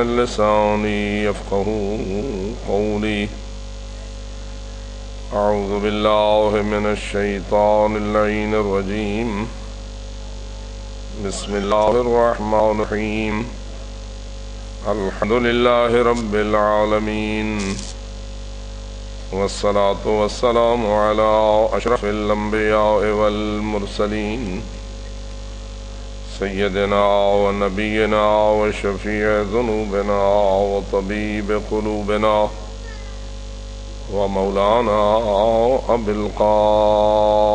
لساني يفقهوا قولي. أعوذ بالله من الشيطان اللعين الرجيم. بسم الله الرحمن الرحيم. الحمد لله رب العالمين، والصلاة والسلام على أشرف الأنبياء والمرسلين، سيدنا ونبينا وشفيع ذنوبنا وطبيب قلوبنا ومولانا أبي القاسم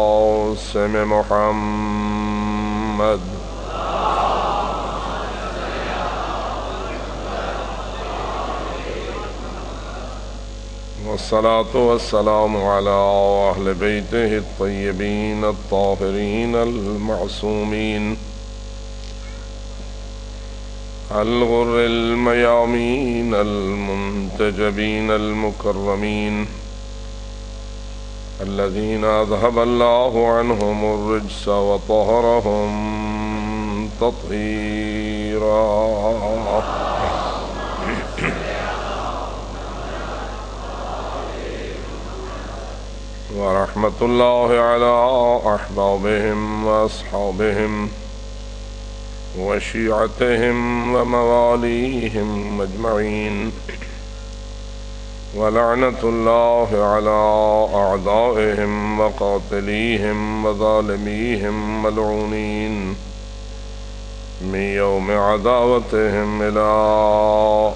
محمد والصلاة والسلام على أهل بيته الطيبين الطاهرين المعصومين الغر الميامين المنتجبين المكرمين، الذين أذهب الله عنهم الرجس وطهرهم تطهيرا. ورحمة الله على أحبابهم وأصحابهم وشيعتهم ومواليهم أجمعين، ولعنة الله على أعدائهم وقاتليهم وظالميهم ملعونين من يوم عداوتهم إلى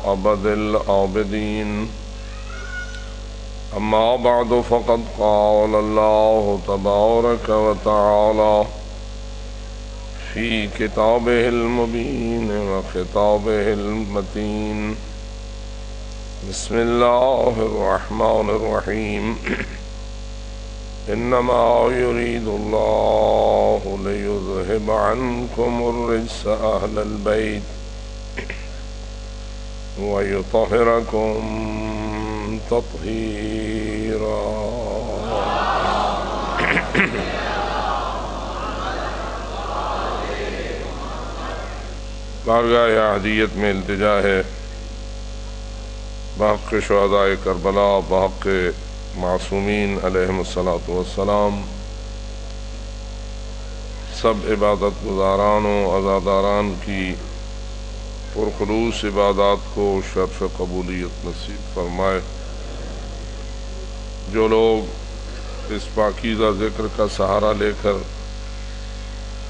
أبد الآبدين. أما بعد، فقد قال الله تبارك وتعالى في كتابه المبين وخطابه المتين. بسم الله الرحمن الرحيم. إنما يريد الله ليذهب عنكم الرجس أهل البيت ويطهركم تطهيرا. بارگاہ احدیت میں التجا ہے، بحق شہداء کربلا، بحق معصومین علیہم الصلاۃ والسلام، سب عبادت گزاران و عزاداران کی پرخلوص عبادات کو شرف قبولیت نصیب فرمائے۔ جو لوگ اس پاکیزہ ذکر کا سہارا لے کر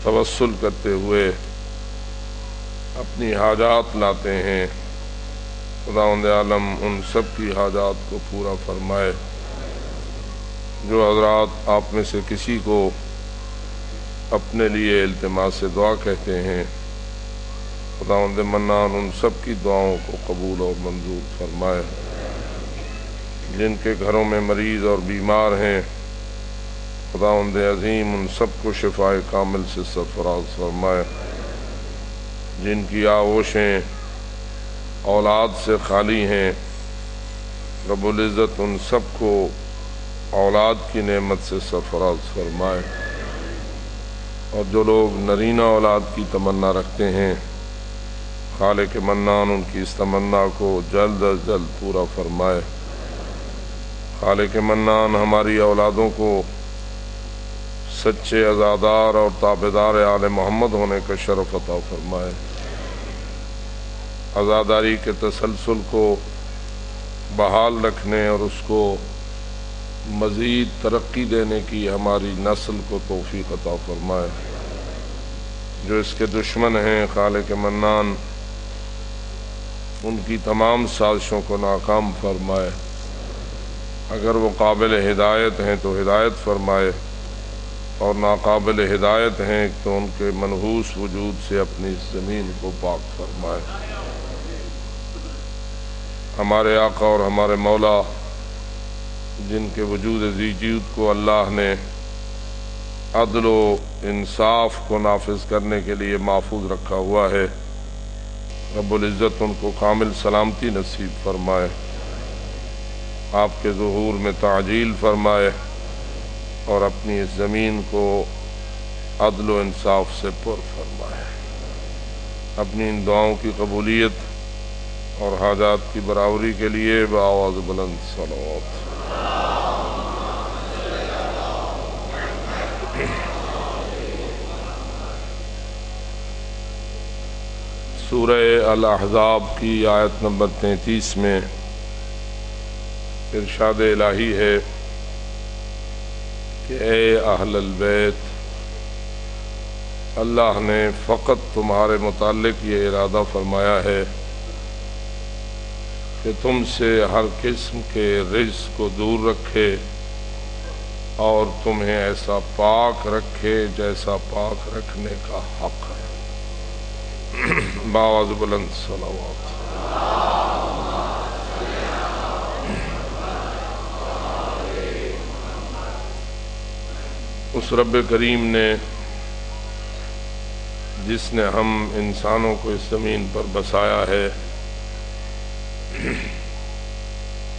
توسل کرتے ہوئے اپنی حاجات لاتے ہیں، خداوند عالم ان سب کی حاجات کو پورا فرمائے۔ جو حضرات آپ میں سے کسی کو اپنے لیے التماس سے دعا کہتے ہیں، خداوند منان ان سب کی دعاؤں کو قبول اور منظور فرمائے۔ جن کے گھروں میں مریض اور بیمار ہیں، خداوند عظیم ان سب کو شفائے کامل سے سرفراز فرمائے۔ جن کی آغوشیں اولاد سے خالی ہیں، رب العزت ان سب کو اولاد کی نعمت سے سرفراز فرمائے۔ اور جو لوگ نرینہ اولاد کی تمنا رکھتے ہیں، خالق منان ان کی اس تمنا کو جلد از جلد پورا فرمائے۔ خالق منان ہماری اولادوں کو سچے عزادار اور تابعدار آل محمد ہونے کا شرف عطا فرمائے۔ عزاداری کے تسلسل کو بحال رکھنے اور اس کو مزید ترقی دینے کی ہماری نسل کو توفیق عطا فرمائے۔ جو اس کے دشمن ہیں، خالق منان ان کی تمام سازشوں کو ناکام فرمائے۔ اگر وہ قابل ہدایت ہیں تو ہدایت فرمائے، اور ناقابل ہدایت ہیں تو ان کے منحوس وجود سے اپنی زمین کو پاک فرمائے۔ ہمارے آقا اور ہمارے مولا، جن کے وجود ذیجود کو اللہ نے عدل و انصاف کو نافذ کرنے کے لیے محفوظ رکھا ہوا ہے، رب العزت ان کو کامل سلامتی نصیب فرمائے، آپ کے ظہور میں تعجیل فرمائے، اور اپنی اس زمین کو عدل و انصاف سے پر فرمائے۔ اپنی ان دعاؤں کی قبولیت اور حاجات کی برابری کے لیے بآواز بلند صلوات۔ سورہ الاحزاب کی آیت نمبر 33 میں ارشاد الہی ہے کہ اے اہل البیت، اللہ نے فقط تمہارے متعلق یہ ارادہ فرمایا ہے کہ تم سے ہر قسم کے رزق کو دور رکھے اور تمہیں ایسا پاک رکھے جیسا پاک رکھنے کا حق ہے۔ بآواز بلند صلوات۔ اس رب کریم نے جس نے ہم انسانوں کو اس زمین پر بسایا ہے،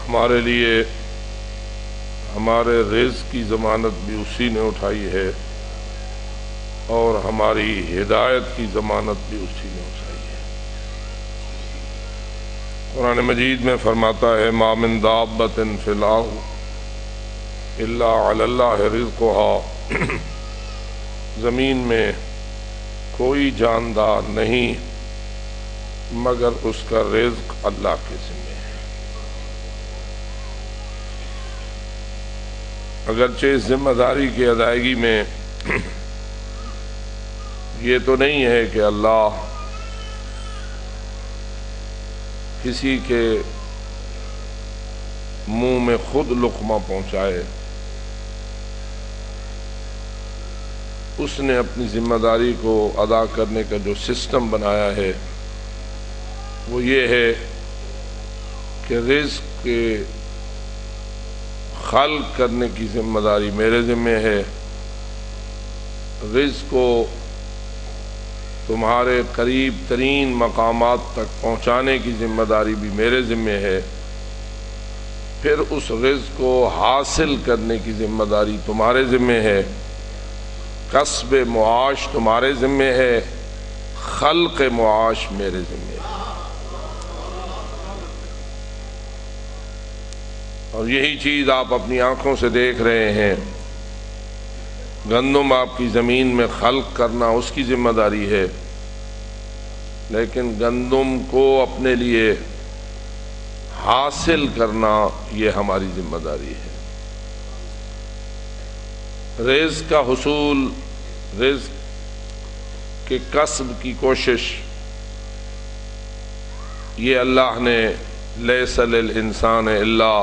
ہمارے لیے ہمارے رزق کی ضمانت بھی اسی نے اٹھائی ہے اور ہماری ہدایت کی ضمانت بھی اسی نے اٹھائی ہے۔ قرآن مجید میں فرماتا ہے ما من دابۃ فی الارض الا علی اللہ رزقها، زمین میں کوئی جاندار نہیں مگر اس کا رزق اللہ کے ذمہ ہے۔ اگرچہ اس ذمہ داری کی ادائیگی میں یہ تو نہیں ہے کہ اللہ کسی کے منہ میں خود لقمہ پہنچائے، اس نے اپنی ذمہ داری کو ادا کرنے کا جو سسٹم بنایا ہے وہ یہ ہے کہ رزق کے خلق کرنے کی ذمہ داری میرے ذمہ ہے، رزق کو تمہارے قریب ترین مقامات تک پہنچانے کی ذمہ داری بھی میرے ذمہ ہے، پھر اس رزق کو حاصل کرنے کی ذمہ داری تمہارے ذمہ ہے، کسب معاش تمہارے ذمہ ہے، خلق معاش میرے ذمہ ہے۔ اور یہی چیز آپ اپنی آنکھوں سے دیکھ رہے ہیں، گندم آپ کی زمین میں خلق کرنا اس کی ذمہ داری ہے، لیکن گندم کو اپنے لیے حاصل کرنا یہ ہماری ذمہ داری ہے۔ رزق کا حصول، رزق کے کسب کی کوشش، یہ اللہ نے لیس للانسان الا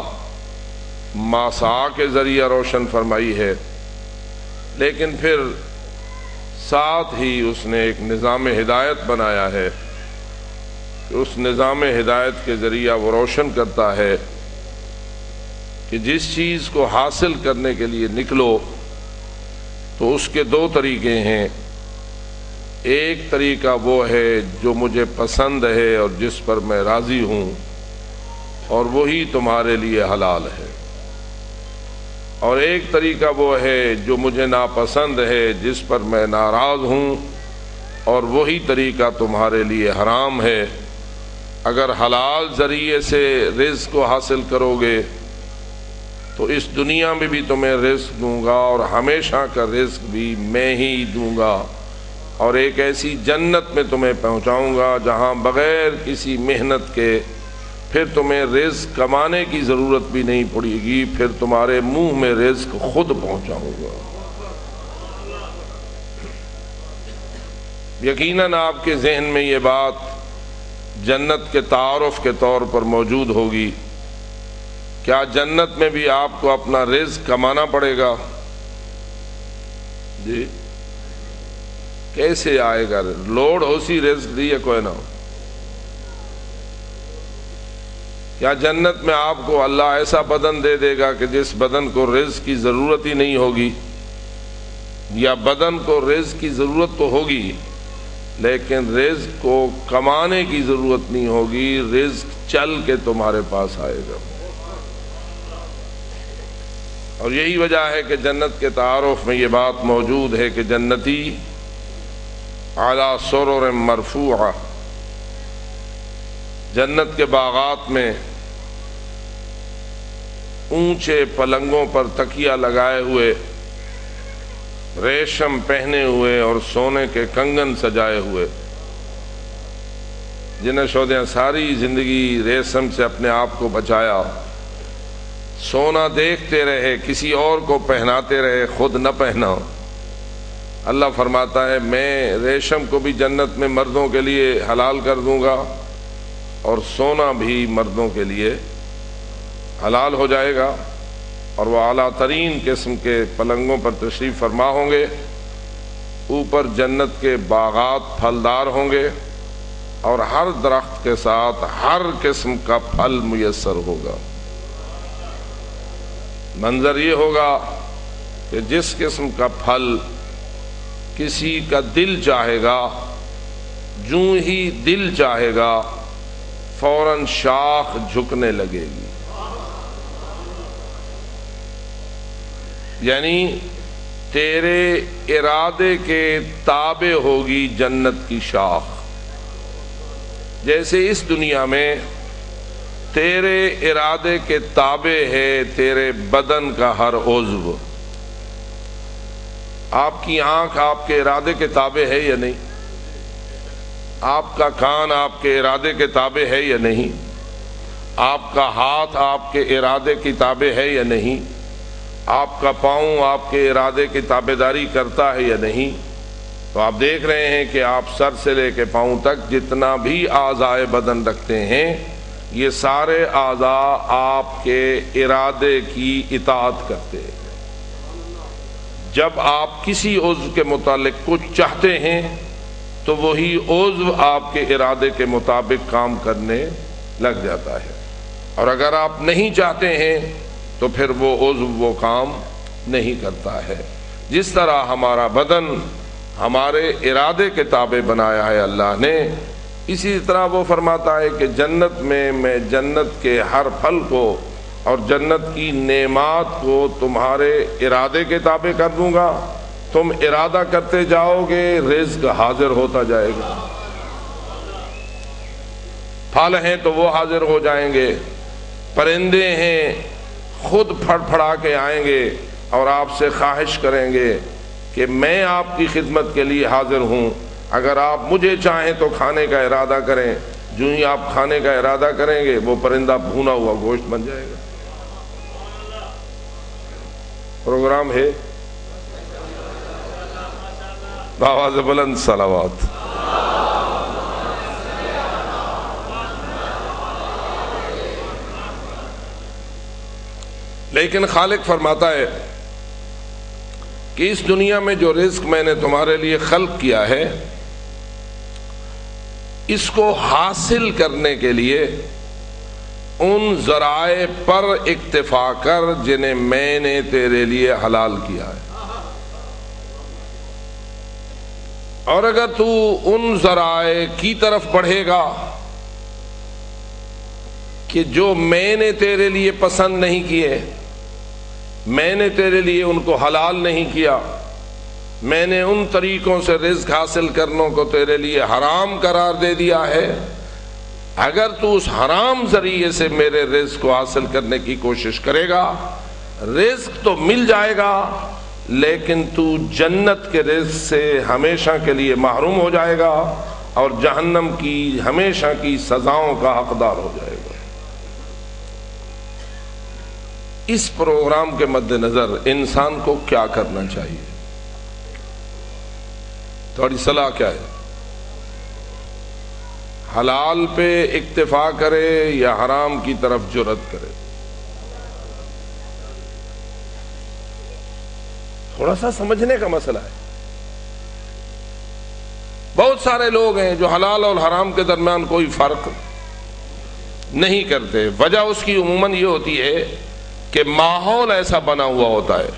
ما سعی کے ذریعہ روشن فرمائی ہے، لیکن پھر ساتھ ہی اس نے ایک نظام ہدایت بنایا ہے کہ اس نظام ہدایت کے ذریعہ وہ روشن کرتا ہے کہ جس چیز کو حاصل کرنے کے لیے نکلو تو اس کے دو طریقے ہیں۔ ایک طریقہ وہ ہے جو مجھے پسند ہے اور جس پر میں راضی ہوں، اور وہی تمہارے لیے حلال ہے، اور ایک طریقہ وہ ہے جو مجھے ناپسند ہے، جس پر میں ناراض ہوں، اور وہی طریقہ تمہارے لیے حرام ہے۔ اگر حلال ذریعے سے رزق کو حاصل کرو گے تو اس دنیا میں بھی تمہیں رزق دوں گا اور ہمیشہ کا رزق بھی میں ہی دوں گا، اور ایک ایسی جنت میں تمہیں پہنچاؤں گا جہاں بغیر کسی محنت کے پھر تمہیں رزق کمانے کی ضرورت بھی نہیں پڑے گی، پھر تمہارے منہ میں رزق خود پہنچاؤں گا۔ یقیناً آپ کے ذہن میں یہ بات جنت کے تعارف کے طور پر موجود ہوگی، کیا جنت میں بھی آپ کو اپنا رزق کمانا پڑے گا؟ جی کیسے آئے گا؟ لوڑ ہو سی رزق دی یا کوئی نہ ہو؟ کیا جنت میں آپ کو اللہ ایسا بدن دے دے گا کہ جس بدن کو رزق کی ضرورت ہی نہیں ہوگی؟ یا بدن کو رزق کی ضرورت تو ہوگی لیکن رزق کو کمانے کی ضرورت نہیں ہوگی، رزق چل کے تمہارے پاس آئے گا۔ اور یہی وجہ ہے کہ جنت کے تعارف میں یہ بات موجود ہے کہ جنتی علی سرر مرفوعہ، جنت کے باغات میں اونچے پلنگوں پر تکیہ لگائے ہوئے، ریشم پہنے ہوئے اور سونے کے کنگن سجائے ہوئے، جنہیں شودیاں ساری زندگی ریشم سے اپنے آپ کو بچایا، سونا دیکھتے رہے، کسی اور کو پہناتے رہے، خود نہ پہنا۔ اللہ فرماتا ہے میں ریشم کو بھی جنت میں مردوں کے لیے حلال کر دوں گا اور سونا بھی مردوں کے لیے حلال ہو جائے گا، اور وہ اعلیٰ ترین قسم کے پلنگوں پر تشریف فرما ہوں گے، اوپر جنت کے باغات پھلدار ہوں گے اور ہر درخت کے ساتھ ہر قسم کا پھل میسر ہوگا۔ منظر یہ ہوگا کہ جس قسم کا پھل کسی کا دل چاہے گا، جوں ہی دل چاہے گا فوراً شاخ جھکنے لگے گی، یعنی تیرے ارادے کے تابع ہوگی جنت کی شاخ۔ جیسے اس دنیا میں تیرے ارادے کے تابع ہے تیرے بدن کا ہر عضو۔ آپ کی آنکھ آپ کے ارادے کے تابع ہے یا نہیں؟ آپ کا کان آپ کے ارادے کے تابع ہے یا نہیں؟ آپ کا ہاتھ آپ کے ارادے کی تابع ہے یا نہیں؟ آپ کا پاؤں آپ کے ارادے کی تابعداری کرتا ہے یا نہیں؟ تو آپ دیکھ رہے ہیں کہ آپ سر سے لے کے پاؤں تک جتنا بھی اعضائے بدن رکھتے ہیں، یہ سارے اعضاء آپ کے ارادے کی اطاعت کرتے ہیں۔ جب آپ کسی عضو کے متعلق کچھ چاہتے ہیں تو وہی عضو آپ کے ارادے کے مطابق کام کرنے لگ جاتا ہے، اور اگر آپ نہیں چاہتے ہیں تو پھر وہ عضو وہ کام نہیں کرتا ہے۔ جس طرح ہمارا بدن ہمارے ارادے کے تابع بنایا ہے اللہ نے، اسی طرح وہ فرماتا ہے کہ جنت میں جنت کے ہر پھل کو اور جنت کی نعمات کو تمہارے ارادے کے تابع کر دوں گا۔ تم ارادہ کرتے جاؤ گے، رزق حاضر ہوتا جائے گا۔ پھل ہیں تو وہ حاضر ہو جائیں گے، پرندے ہیں خود پھڑ پھڑا کے آئیں گے اور آپ سے خواہش کریں گے کہ میں آپ کی خدمت کے لیے حاضر ہوں، اگر آپ مجھے چاہیں تو کھانے کا ارادہ کریں۔ جو ہی آپ کھانے کا ارادہ کریں گے وہ پرندہ بھونا ہوا گوشت بن جائے گا۔ پروگرام ہے، آواز بلند صلوات۔ لیکن خالق فرماتا ہے کہ اس دنیا میں جو رزق میں نے تمہارے لیے خلق کیا ہے، اس کو حاصل کرنے کے لیے ان ذرائع پر اکتفا کر جنہیں میں نے تیرے لیے حلال کیا ہے، اور اگر تو ان ذرائع کی طرف بڑھے گا کہ جو میں نے تیرے لیے پسند نہیں کیے، میں نے تیرے لیے ان کو حلال نہیں کیا، میں نے ان طریقوں سے رزق حاصل کرنے کو تیرے لیے حرام قرار دے دیا ہے، اگر تو اس حرام ذریعے سے میرے رزق کو حاصل کرنے کی کوشش کرے گا، رزق تو مل جائے گا لیکن تو جنت کے رزق سے ہمیشہ کے لیے محروم ہو جائے گا اور جہنم کی ہمیشہ کی سزاؤں کا حقدار ہو جائے گا۔ اس پروگرام کے مد نظر انسان کو کیا کرنا چاہیے؟ تھوڑی صلاح کیا ہے؟ حلال پہ اکتفا کرے یا حرام کی طرف جرأت کرے؟ تھوڑا سا سمجھنے کا مسئلہ ہے۔ بہت سارے لوگ ہیں جو حلال اور حرام کے درمیان کوئی فرق نہیں کرتے۔ وجہ اس کی عموماً یہ ہوتی ہے کہ ماحول ایسا بنا ہوا ہوتا ہے،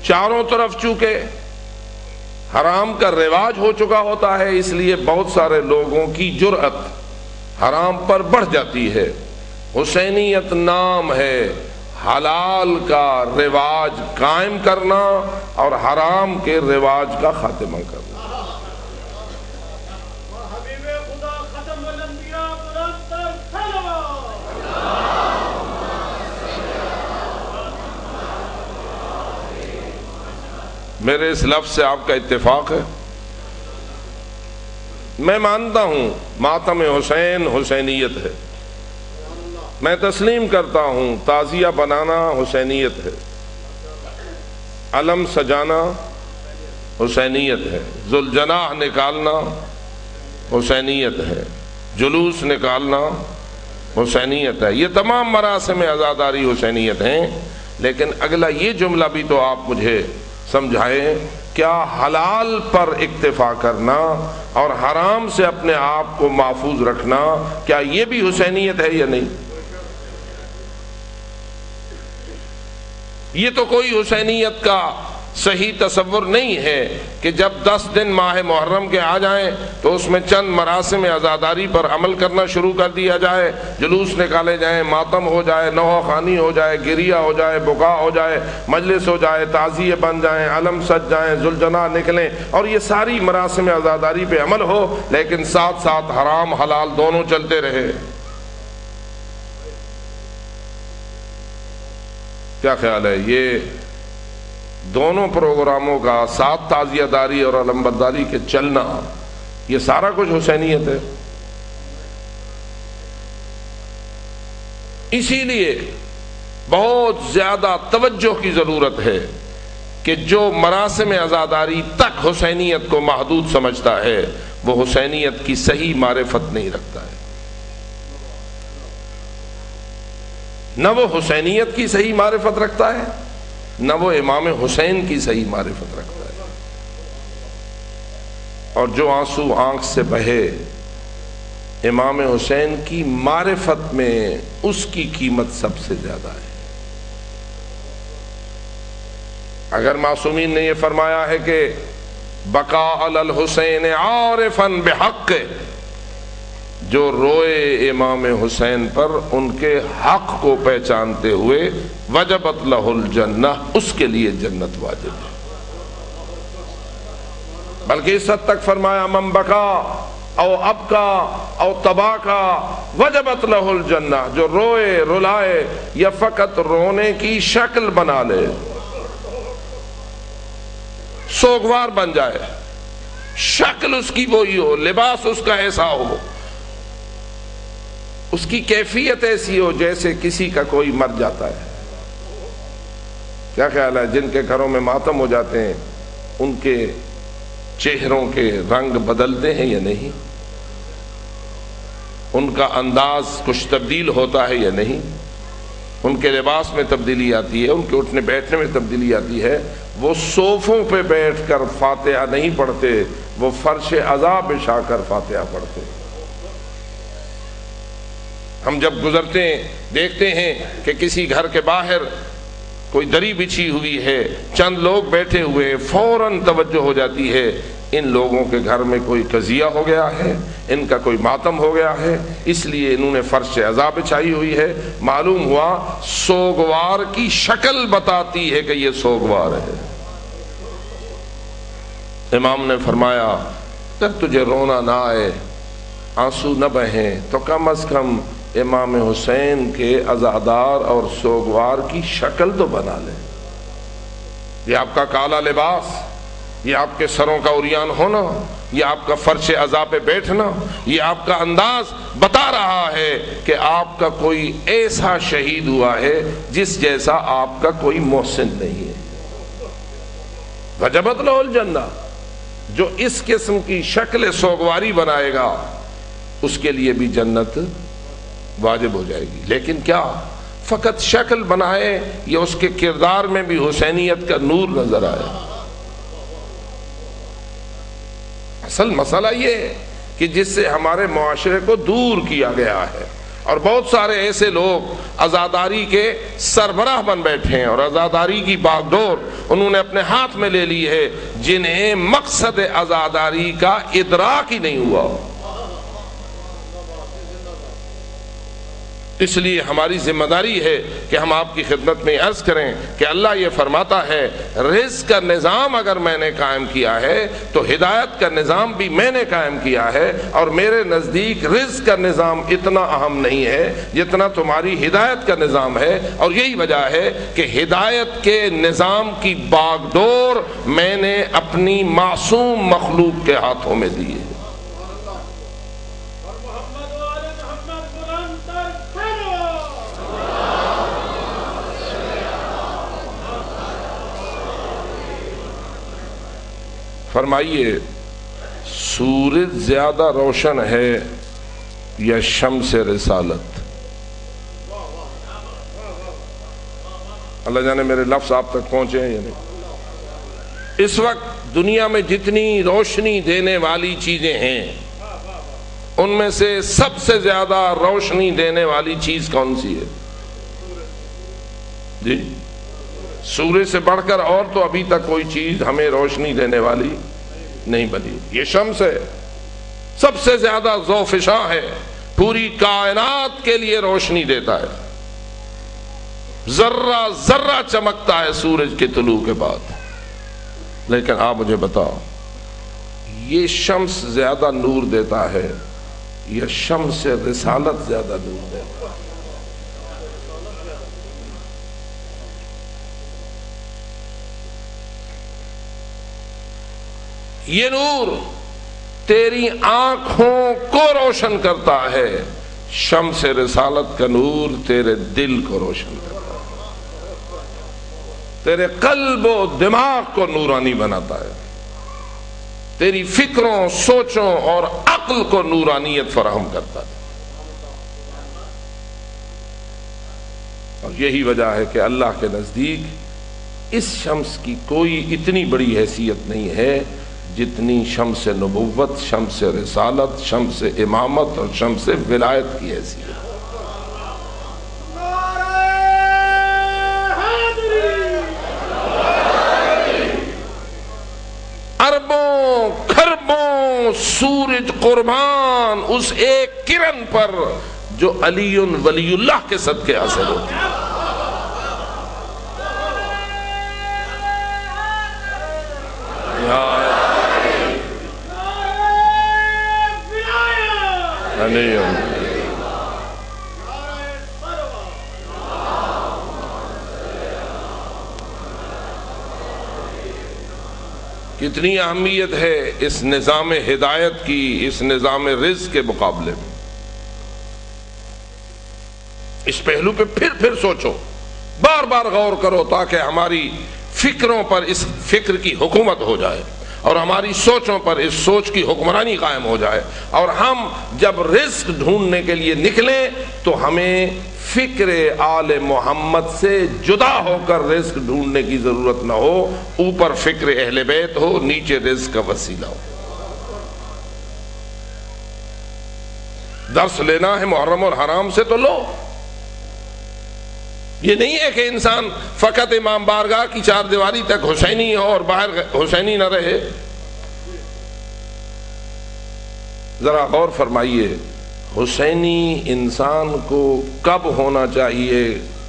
چاروں طرف چونکہ حرام کا رواج ہو چکا ہوتا ہے، اس لیے بہت سارے لوگوں کی جرأت حرام پر بڑھ جاتی ہے۔ حسینیت نام ہے حلال کا رواج قائم کرنا اور حرام کے رواج کا خاتمہ کرنا۔ میرے اس لفظ سے آپ کا اتفاق ہے؟ میں مانتا ہوں ماتم حسین حسینیت ہے، میں تسلیم کرتا ہوں تعزیہ بنانا حسینیت ہے، علم سجانا حسینیت ہے، ذوالجناح نکالنا حسینیت ہے، جلوس نکالنا حسینیت ہے، یہ تمام مراسم عزاداری حسینیت ہیں۔ لیکن اگلا یہ جملہ بھی تو آپ مجھے سمجھائیں، کیا حلال پر اکتفا کرنا اور حرام سے اپنے آپ کو محفوظ رکھنا کیا یہ بھی حسینیت ہے یا نہیں؟ یہ تو کوئی حسینیت کا صحیح تصور نہیں ہے کہ جب 10 دن ماہ محرم کے آ جائیں تو اس میں چند مراسم عزاداری پر عمل کرنا شروع کر دیا جائے، جلوس نکالے جائیں، ماتم ہو جائے، نوحہ خوانی ہو جائے، گریہ ہو جائے، بکا ہو جائے، مجلس ہو جائے، تعزیے بن جائیں، علم سج جائیں، ذوالجناح نکلیں، اور یہ ساری مراسم عزاداری پہ عمل ہو، لیکن ساتھ ساتھ حرام حلال دونوں چلتے رہے۔ کیا خیال ہے؟ یہ دونوں پروگراموں کا ساتھ تعزیہ داری اور علم برداری کے چلنا، یہ سارا کچھ حسینیت ہے۔ اسی لیے بہت زیادہ توجہ کی ضرورت ہے کہ جو مراسم عزاداری تک حسینیت کو محدود سمجھتا ہے وہ حسینیت کی صحیح معرفت نہیں رکھتا ہے، نہ وہ حسینیت کی صحیح معرفت رکھتا ہے، نہ وہ امام حسین کی صحیح معرفت رکھتا ہے۔ اور جو آنسو آنکھ سے بہے امام حسین کی معرفت میں، اس کی قیمت سب سے زیادہ ہے۔ اگر معصومین نے یہ فرمایا ہے کہ بقا علی الحسین عارفا بحق، جو روئے امام حسین پر ان کے حق کو پہچانتے ہوئے، وجبت لہ الجنہ، اس کے لیے جنت واجب ہے۔ بلکہ اس حد تک فرمایا من بکا او ابکا او تباکا وجبت لہ الجنہ، جو روئے رلائے یا فقط رونے کی شکل بنا لے، سوگوار بن جائے، شکل اس کی وہی ہو، لباس اس کا ایسا ہو، اس کی کیفیت ایسی ہو جیسے کسی کا کوئی مر جاتا ہے۔ کیا خیال ہے؟ جن کے گھروں میں ماتم ہو جاتے ہیں ان کے چہروں کے رنگ بدلتے ہیں یا نہیں؟ ان کا انداز کچھ تبدیل ہوتا ہے یا نہیں؟ ان کے لباس میں تبدیلی آتی ہے، ان کے اٹھنے بیٹھنے میں تبدیلی آتی ہے۔ وہ صوفوں پہ بیٹھ کر فاتحہ نہیں پڑھتے، وہ فرش عزا بچھا کر فاتحہ پڑھتے۔ ہم جب گزرتے ہیں دیکھتے ہیں کہ کسی گھر کے باہر کوئی دری بچھی ہوئی ہے، چند لوگ بیٹھے ہوئے، فوراً توجہ ہو جاتی ہے ان لوگوں کے گھر میں کوئی قضیہ ہو گیا ہے، ان کا کوئی ماتم ہو گیا ہے، اس لیے انہوں نے فرش عزا بچھائی ہوئی ہے۔ معلوم ہوا سوگوار کی شکل بتاتی ہے کہ یہ سوگوار ہے۔ امام نے فرمایا اگر تجھے رونا نہ آئے، آنسو نہ بہیں، تو کم از کم امام حسین کے عزادار اور سوگوار کی شکل تو بنا لے۔ یہ آپ کا کالا لباس، یہ آپ کے سروں کا عریان ہونا، یہ آپ کا فرش عزا پہ بیٹھنا، یہ آپ کا انداز بتا رہا ہے کہ آپ کا کوئی ایسا شہید ہوا ہے جس جیسا آپ کا کوئی محسن نہیں ہے۔ وجبت لہ الجنہ، جو اس قسم کی شکل سوگواری بنائے گا اس کے لیے بھی جنت واجب ہو جائے گی۔ لیکن کیا فقط شکل بنائے یا اس کے کردار میں بھی حسینیت کا نور نظر آئے؟ اصل مسئلہ یہ ہے کہ جس سے ہمارے معاشرے کو دور کیا گیا ہے، اور بہت سارے ایسے لوگ عزاداری کے سربراہ بن بیٹھے ہیں اور عزاداری کی باغ ڈور انہوں نے اپنے ہاتھ میں لے لی ہے، جنہیں مقصد عزاداری کا ادراک ہی نہیں ہوا۔ اس لیے ہماری ذمہ داری ہے کہ ہم آپ کی خدمت میں عرض کریں کہ اللہ یہ فرماتا ہے رزق کا نظام اگر میں نے قائم کیا ہے تو ہدایت کا نظام بھی میں نے قائم کیا ہے، اور میرے نزدیک رزق کا نظام اتنا اہم نہیں ہے جتنا تمہاری ہدایت کا نظام ہے، اور یہی وجہ ہے کہ ہدایت کے نظام کی باغ ڈور میں نے اپنی معصوم مخلوق کے ہاتھوں میں دی ہے۔ فرمائیے سورج زیادہ روشن ہے یا شمس رسالت؟ اللہ جانے میرے لفظ آپ تک پہنچے ہیں یا نہیں۔ اس وقت دنیا میں جتنی روشنی دینے والی چیزیں ہیں ان میں سے سب سے زیادہ روشنی دینے والی چیز کون سی ہے؟ جی سورج سے بڑھ کر اور تو ابھی تک کوئی چیز ہمیں روشنی دینے والی نہیں بنی۔ یہ شمس ہے، سب سے زیادہ ذوفشاں ہے، پوری کائنات کے لیے روشنی دیتا ہے، ذرہ ذرہ چمکتا ہے سورج کے طلوع کے بعد۔ لیکن آپ مجھے بتاؤ یہ شمس زیادہ نور دیتا ہے یا شمس رسالت زیادہ نور دیتا ہے؟ یہ نور تیری آنکھوں کو روشن کرتا ہے، شمس رسالت کا نور تیرے دل کو روشن کرتا ہے، تیرے قلب و دماغ کو نورانی بناتا ہے، تیری فکروں سوچوں اور عقل کو نورانیت فراہم کرتا ہے۔ اور یہی وجہ ہے کہ اللہ کے نزدیک اس شمس کی کوئی اتنی بڑی حیثیت نہیں ہے جتنی شمس نبوت، شمس رسالت، شمس امامت اور شمس ولایت کی حیثیت۔ اربوں کھربوں سورج قربان اس ایک کرن پر جو علی ولی اللہ کے صدقے حاصل ہوتی ہے۔ کتنی اہمیت ہے اس نظام ہدایت کی، اس نظام رزق کے مقابلے میں۔ اس پہلو پہ پھر سوچو، بار بار غور کرو تاکہ ہماری فکروں پر اس فکر کی حکومت ہو جائے اور ہماری سوچوں پر اس سوچ کی حکمرانی قائم ہو جائے، اور ہم جب رزق ڈھونڈنے کے لیے نکلیں تو ہمیں فکر آل محمد سے جدا ہو کر رزق ڈھونڈنے کی ضرورت نہ ہو، اوپر فکر اہل بیت ہو، نیچے رزق کا وسیلہ ہو۔ درس لینا ہے محرم اور حرام سے تو لو، یہ نہیں ہے کہ انسان فقط امام بارگاہ کی چار دیواری تک حسینی ہو اور باہر حسینی نہ رہے۔ ذرا غور فرمائیے حسینی انسان کو کب ہونا چاہیے،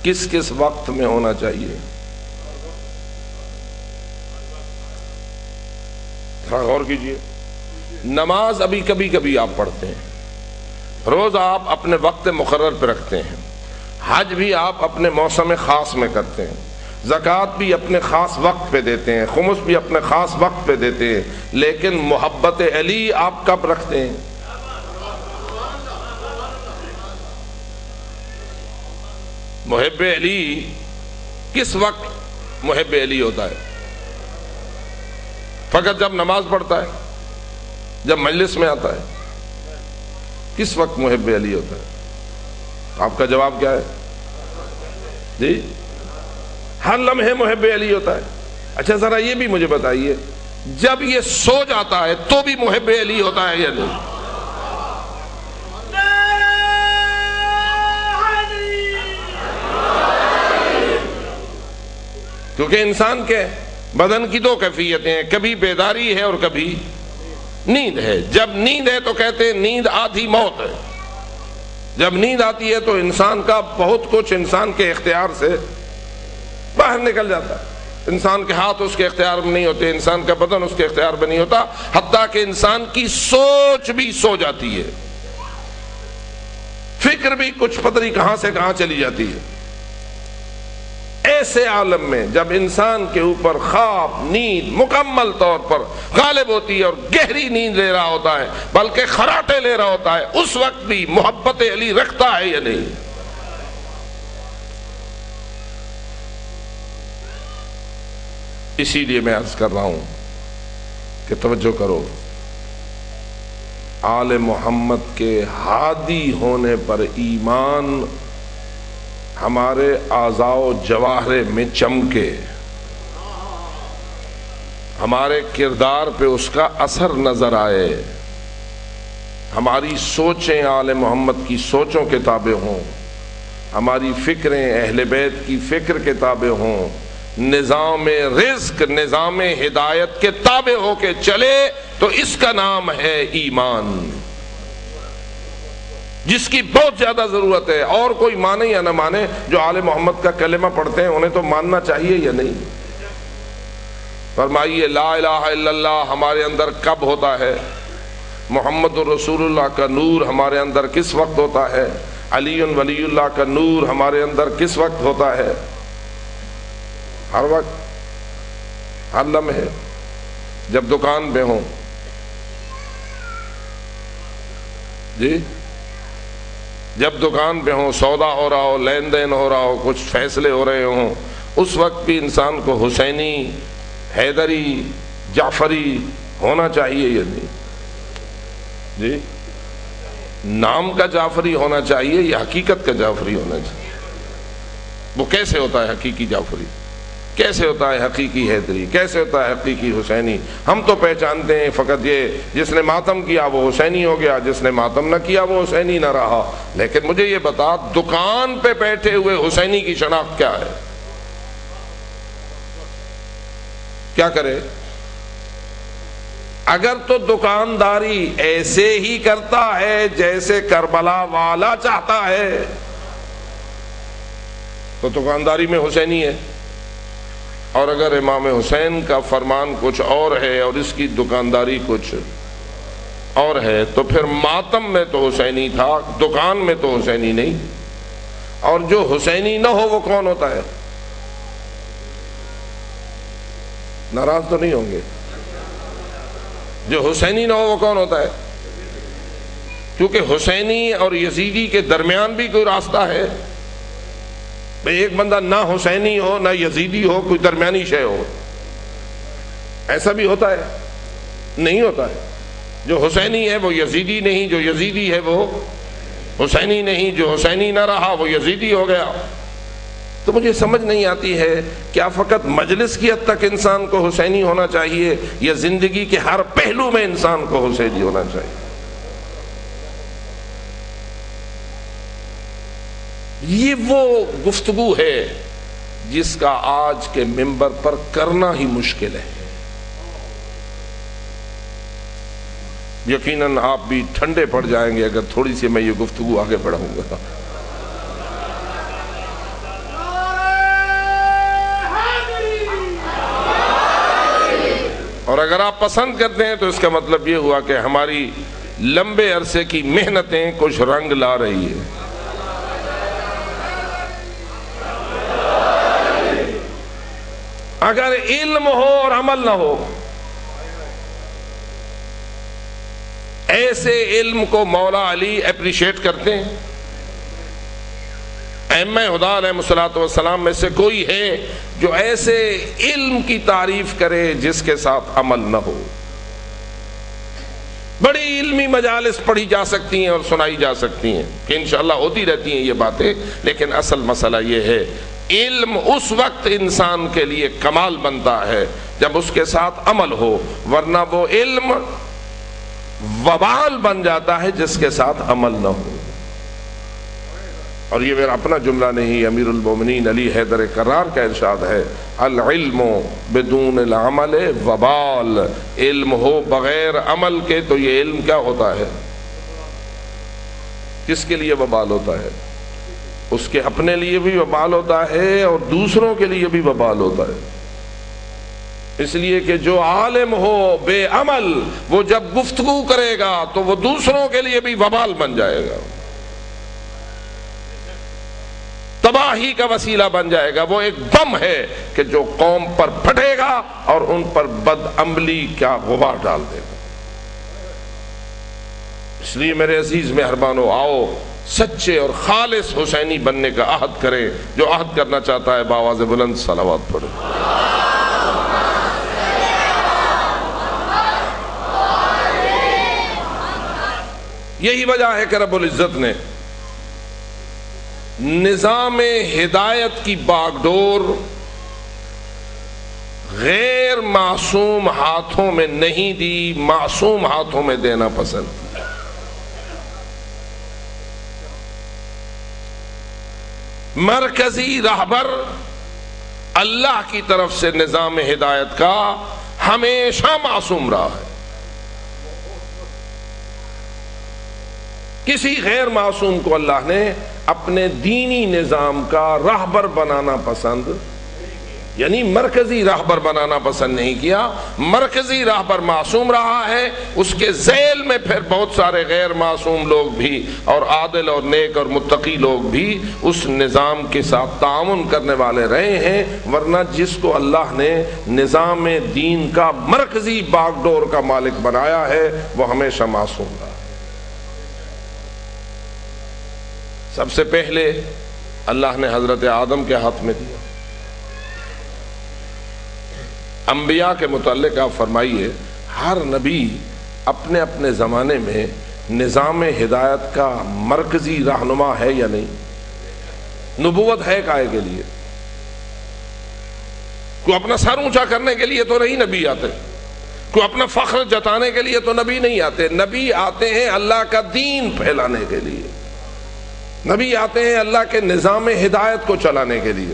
کس کس وقت میں ہونا چاہیے؟ ذرا غور کیجئے۔ نماز ابھی کبھی کبھی آپ پڑھتے ہیں، روز آپ اپنے وقت مقرر پہ رکھتے ہیں، حج بھی آپ اپنے موسم خاص میں کرتے ہیں، زکوٰۃ بھی اپنے خاص وقت پہ دیتے ہیں، خمس بھی اپنے خاص وقت پہ دیتے ہیں، لیکن محبت علی آپ کب رکھتے ہیں؟ محب علی کس وقت محب علی ہوتا ہے؟ فقط جب نماز پڑھتا ہے، جب مجلس میں آتا ہے؟ کس وقت محب علی ہوتا ہے؟ آپ کا جواب کیا ہے؟ جی ہر لمحے محب علی ہوتا ہے۔ اچھا ذرا یہ بھی مجھے بتائیے جب یہ سو جاتا ہے تو بھی محب علی ہوتا ہے یا نہیں؟ کیونکہ انسان کے بدن کی دو کیفیتیں ہیں، کبھی بیداری ہے اور کبھی نیند ہے۔ جب نیند ہے تو کہتے ہیں نیند آدھی موت ہے، جب نیند آتی ہے تو انسان کا بہت کچھ انسان کے اختیار سے باہر نکل جاتا ہے. انسان کے ہاتھ اس کے اختیار میں نہیں ہوتے، انسان کا بدن اس کے اختیار میں نہیں ہوتا، حتیٰ کہ انسان کی سوچ بھی سو جاتی ہے، فکر بھی کچھ پتہ نہیں کہاں سے کہاں چلی جاتی ہے. ایسے عالم میں جب انسان کے اوپر خواب نیند مکمل طور پر غالب ہوتی ہے اور گہری نیند لے رہا ہوتا ہے، بلکہ خراٹے لے رہا ہوتا ہے، اس وقت بھی محبت علی رکھتا ہے یا نہیں؟ اسی لیے میں عرض کر رہا ہوں کہ توجہ کرو، آل محمد کے ہادی ہونے پر ایمان ہمارے اعضاء و جواہر میں چمکے، ہمارے کردار پہ اس کا اثر نظر آئے، ہماری سوچیں آل محمد کی سوچوں کے تابع ہوں، ہماری فکریں اہل بیت کی فکر کے تابع ہوں، نظام رزق نظام ہدایت کے تابع ہو کے چلے، تو اس کا نام ہے ایمان، جس کی بہت زیادہ ضرورت ہے. اور کوئی مانے یا نہ مانے، جو آل محمد کا کلمہ پڑھتے ہیں انہیں تو ماننا چاہیے یا نہیں؟ فرمائیے لا الہ الا اللہ ہمارے اندر کب ہوتا ہے؟ محمد الرسول اللہ کا نور ہمارے اندر کس وقت ہوتا ہے؟ علی ولی اللہ کا نور ہمارے اندر کس وقت ہوتا ہے؟ ہر وقت، ہر لمحے. جب دکان پہ ہوں، جی جب دکان پہ ہوں، سودا ہو رہا ہو، لین دین ہو رہا ہو، کچھ فیصلے ہو رہے ہوں، اس وقت بھی انسان کو حسینی، حیدری، جعفری ہونا چاہیے یا نہیں؟ جی نام کا جعفری ہونا چاہیے یا حقیقت کا جعفری ہونا چاہیے؟ وہ کیسے ہوتا ہے حقیقی جعفری؟ کیسے ہوتا ہے حقیقی حیدری؟ کیسے ہوتا ہے حقیقی حسینی؟ ہم تو پہچانتے ہیں فقط یہ، جس نے ماتم کیا وہ حسینی ہو گیا، جس نے ماتم نہ کیا وہ حسینی نہ رہا. لیکن مجھے یہ بتا، دکان پہ بیٹھے ہوئے حسینی کی شناخت کیا ہے؟ کیا کرے؟ اگر تو دکانداری ایسے ہی کرتا ہے جیسے کربلا والا چاہتا ہے تو دکانداری میں حسینی ہے، اور اگر امام حسین کا فرمان کچھ اور ہے اور اس کی دکانداری کچھ اور ہے تو پھر ماتم میں تو حسینی تھا، دکان میں تو حسینی نہیں. اور جو حسینی نہ ہو وہ کون ہوتا ہے؟ ناراض تو نہیں ہوں گے؟ جو حسینی نہ ہو وہ کون ہوتا ہے؟ کیونکہ حسینی اور یزیدی کے درمیان بھی کوئی راستہ ہے. ایک بندہ نہ حسینی ہو نہ یزیدی ہو، کوئی درمیانی شے ہو، ایسا بھی ہوتا ہے؟ نہیں ہوتا ہے. جو حسینی ہے وہ یزیدی نہیں، جو یزیدی ہے وہ حسینی نہیں، جو حسینی نہ رہا وہ یزیدی ہو گیا. تو مجھے سمجھ نہیں آتی ہے، کیا فقط مجلس کی حد تک انسان کو حسینی ہونا چاہیے یا زندگی کے ہر پہلو میں انسان کو حسینی ہونا چاہیے؟ یہ وہ گفتگو ہے جس کا آج کے منبر پر کرنا ہی مشکل ہے. یقیناً آپ بھی ٹھنڈے پڑ جائیں گے اگر تھوڑی سی میں یہ گفتگو آگے بڑھاؤں گا. اور اگر آپ پسند کرتے ہیں تو اس کا مطلب یہ ہوا کہ ہماری لمبے عرصے کی محنتیں کچھ رنگ لا رہی ہے. اگر علم ہو اور عمل نہ ہو، ایسے علم کو مولا علی اپریشیٹ کرتے ہیں. ائمہ ہدیٰ علیہ الصلوۃ والسلام میں سے کوئی ہے جو ایسے علم کی تعریف کرے جس کے ساتھ عمل نہ ہو؟ بڑی علمی مجالس پڑھی جا سکتی ہیں اور سنائی جا سکتی ہیں کہ انشاءاللہ ہوتی رہتی ہیں یہ باتیں، لیکن اصل مسئلہ یہ ہے علم اس وقت انسان کے لیے کمال بنتا ہے جب اس کے ساتھ عمل ہو، ورنہ وہ علم وبال بن جاتا ہے جس کے ساتھ عمل نہ ہو. اور یہ میرا اپنا جملہ نہیں، امیر المومنین علی حیدر کرار کا ارشاد ہے، العلم بدون العمل وبال. علم ہو بغیر عمل کے تو یہ علم کیا ہوتا ہے؟ کس کے لیے وبال ہوتا ہے؟ اس کے اپنے لیے بھی وبال ہوتا ہے اور دوسروں کے لیے بھی وبال ہوتا ہے. اس لیے کہ جو عالم ہو بے عمل، وہ جب گفتگو کرے گا تو وہ دوسروں کے لیے بھی وبال بن جائے گا، تباہی کا وسیلہ بن جائے گا. وہ ایک بم ہے کہ جو قوم پر پھٹے گا اور ان پر بد عملی کا غبار ڈال دے گا. اس لیے میرے عزیز مہربانو، آؤ سچے اور خالص حسینی بننے کا عہد کریں. جو عہد کرنا چاہتا ہے بآواز بلند صلوات پڑھے. یہی وجہ ہے کہ رب العزت نے نظام ہدایت کی باغ ڈور غیر معصوم ہاتھوں میں نہیں دی، معصوم ہاتھوں میں دینا پسند کیا. مرکزی راہبر اللہ کی طرف سے نظام ہدایت کا ہمیشہ معصوم رہا ہے. کسی غیر معصوم کو اللہ نے اپنے دینی نظام کا راہبر بنانا پسند، یعنی مرکزی راہبر بنانا پسند نہیں کیا. مرکزی راہبر معصوم رہا ہے، اس کے ذیل میں پھر بہت سارے غیر معصوم لوگ بھی اور عادل اور نیک اور متقی لوگ بھی اس نظام کے ساتھ تعاون کرنے والے رہے ہیں. ورنہ جس کو اللہ نے نظام دین کا مرکزی باغ ڈور کا مالک بنایا ہے وہ ہمیشہ معصوم رہا. سب سے پہلے اللہ نے حضرت آدم کے ہاتھ میں دیا. انبیاء کے متعلق آپ فرمائیے، ہر نبی اپنے اپنے زمانے میں نظام ہدایت کا مرکزی رہنما ہے یا نہیں؟ نبوت ہے کائے کے لیے؟ کوئی اپنا سر اونچا کرنے کے لیے تو نہیں نبی آتے، کوئی اپنا فخر جتانے کے لیے تو نبی نہیں آتے. نبی آتے ہیں اللہ کا دین پھیلانے کے لیے، نبی آتے ہیں اللہ کے نظام ہدایت کو چلانے کے لیے.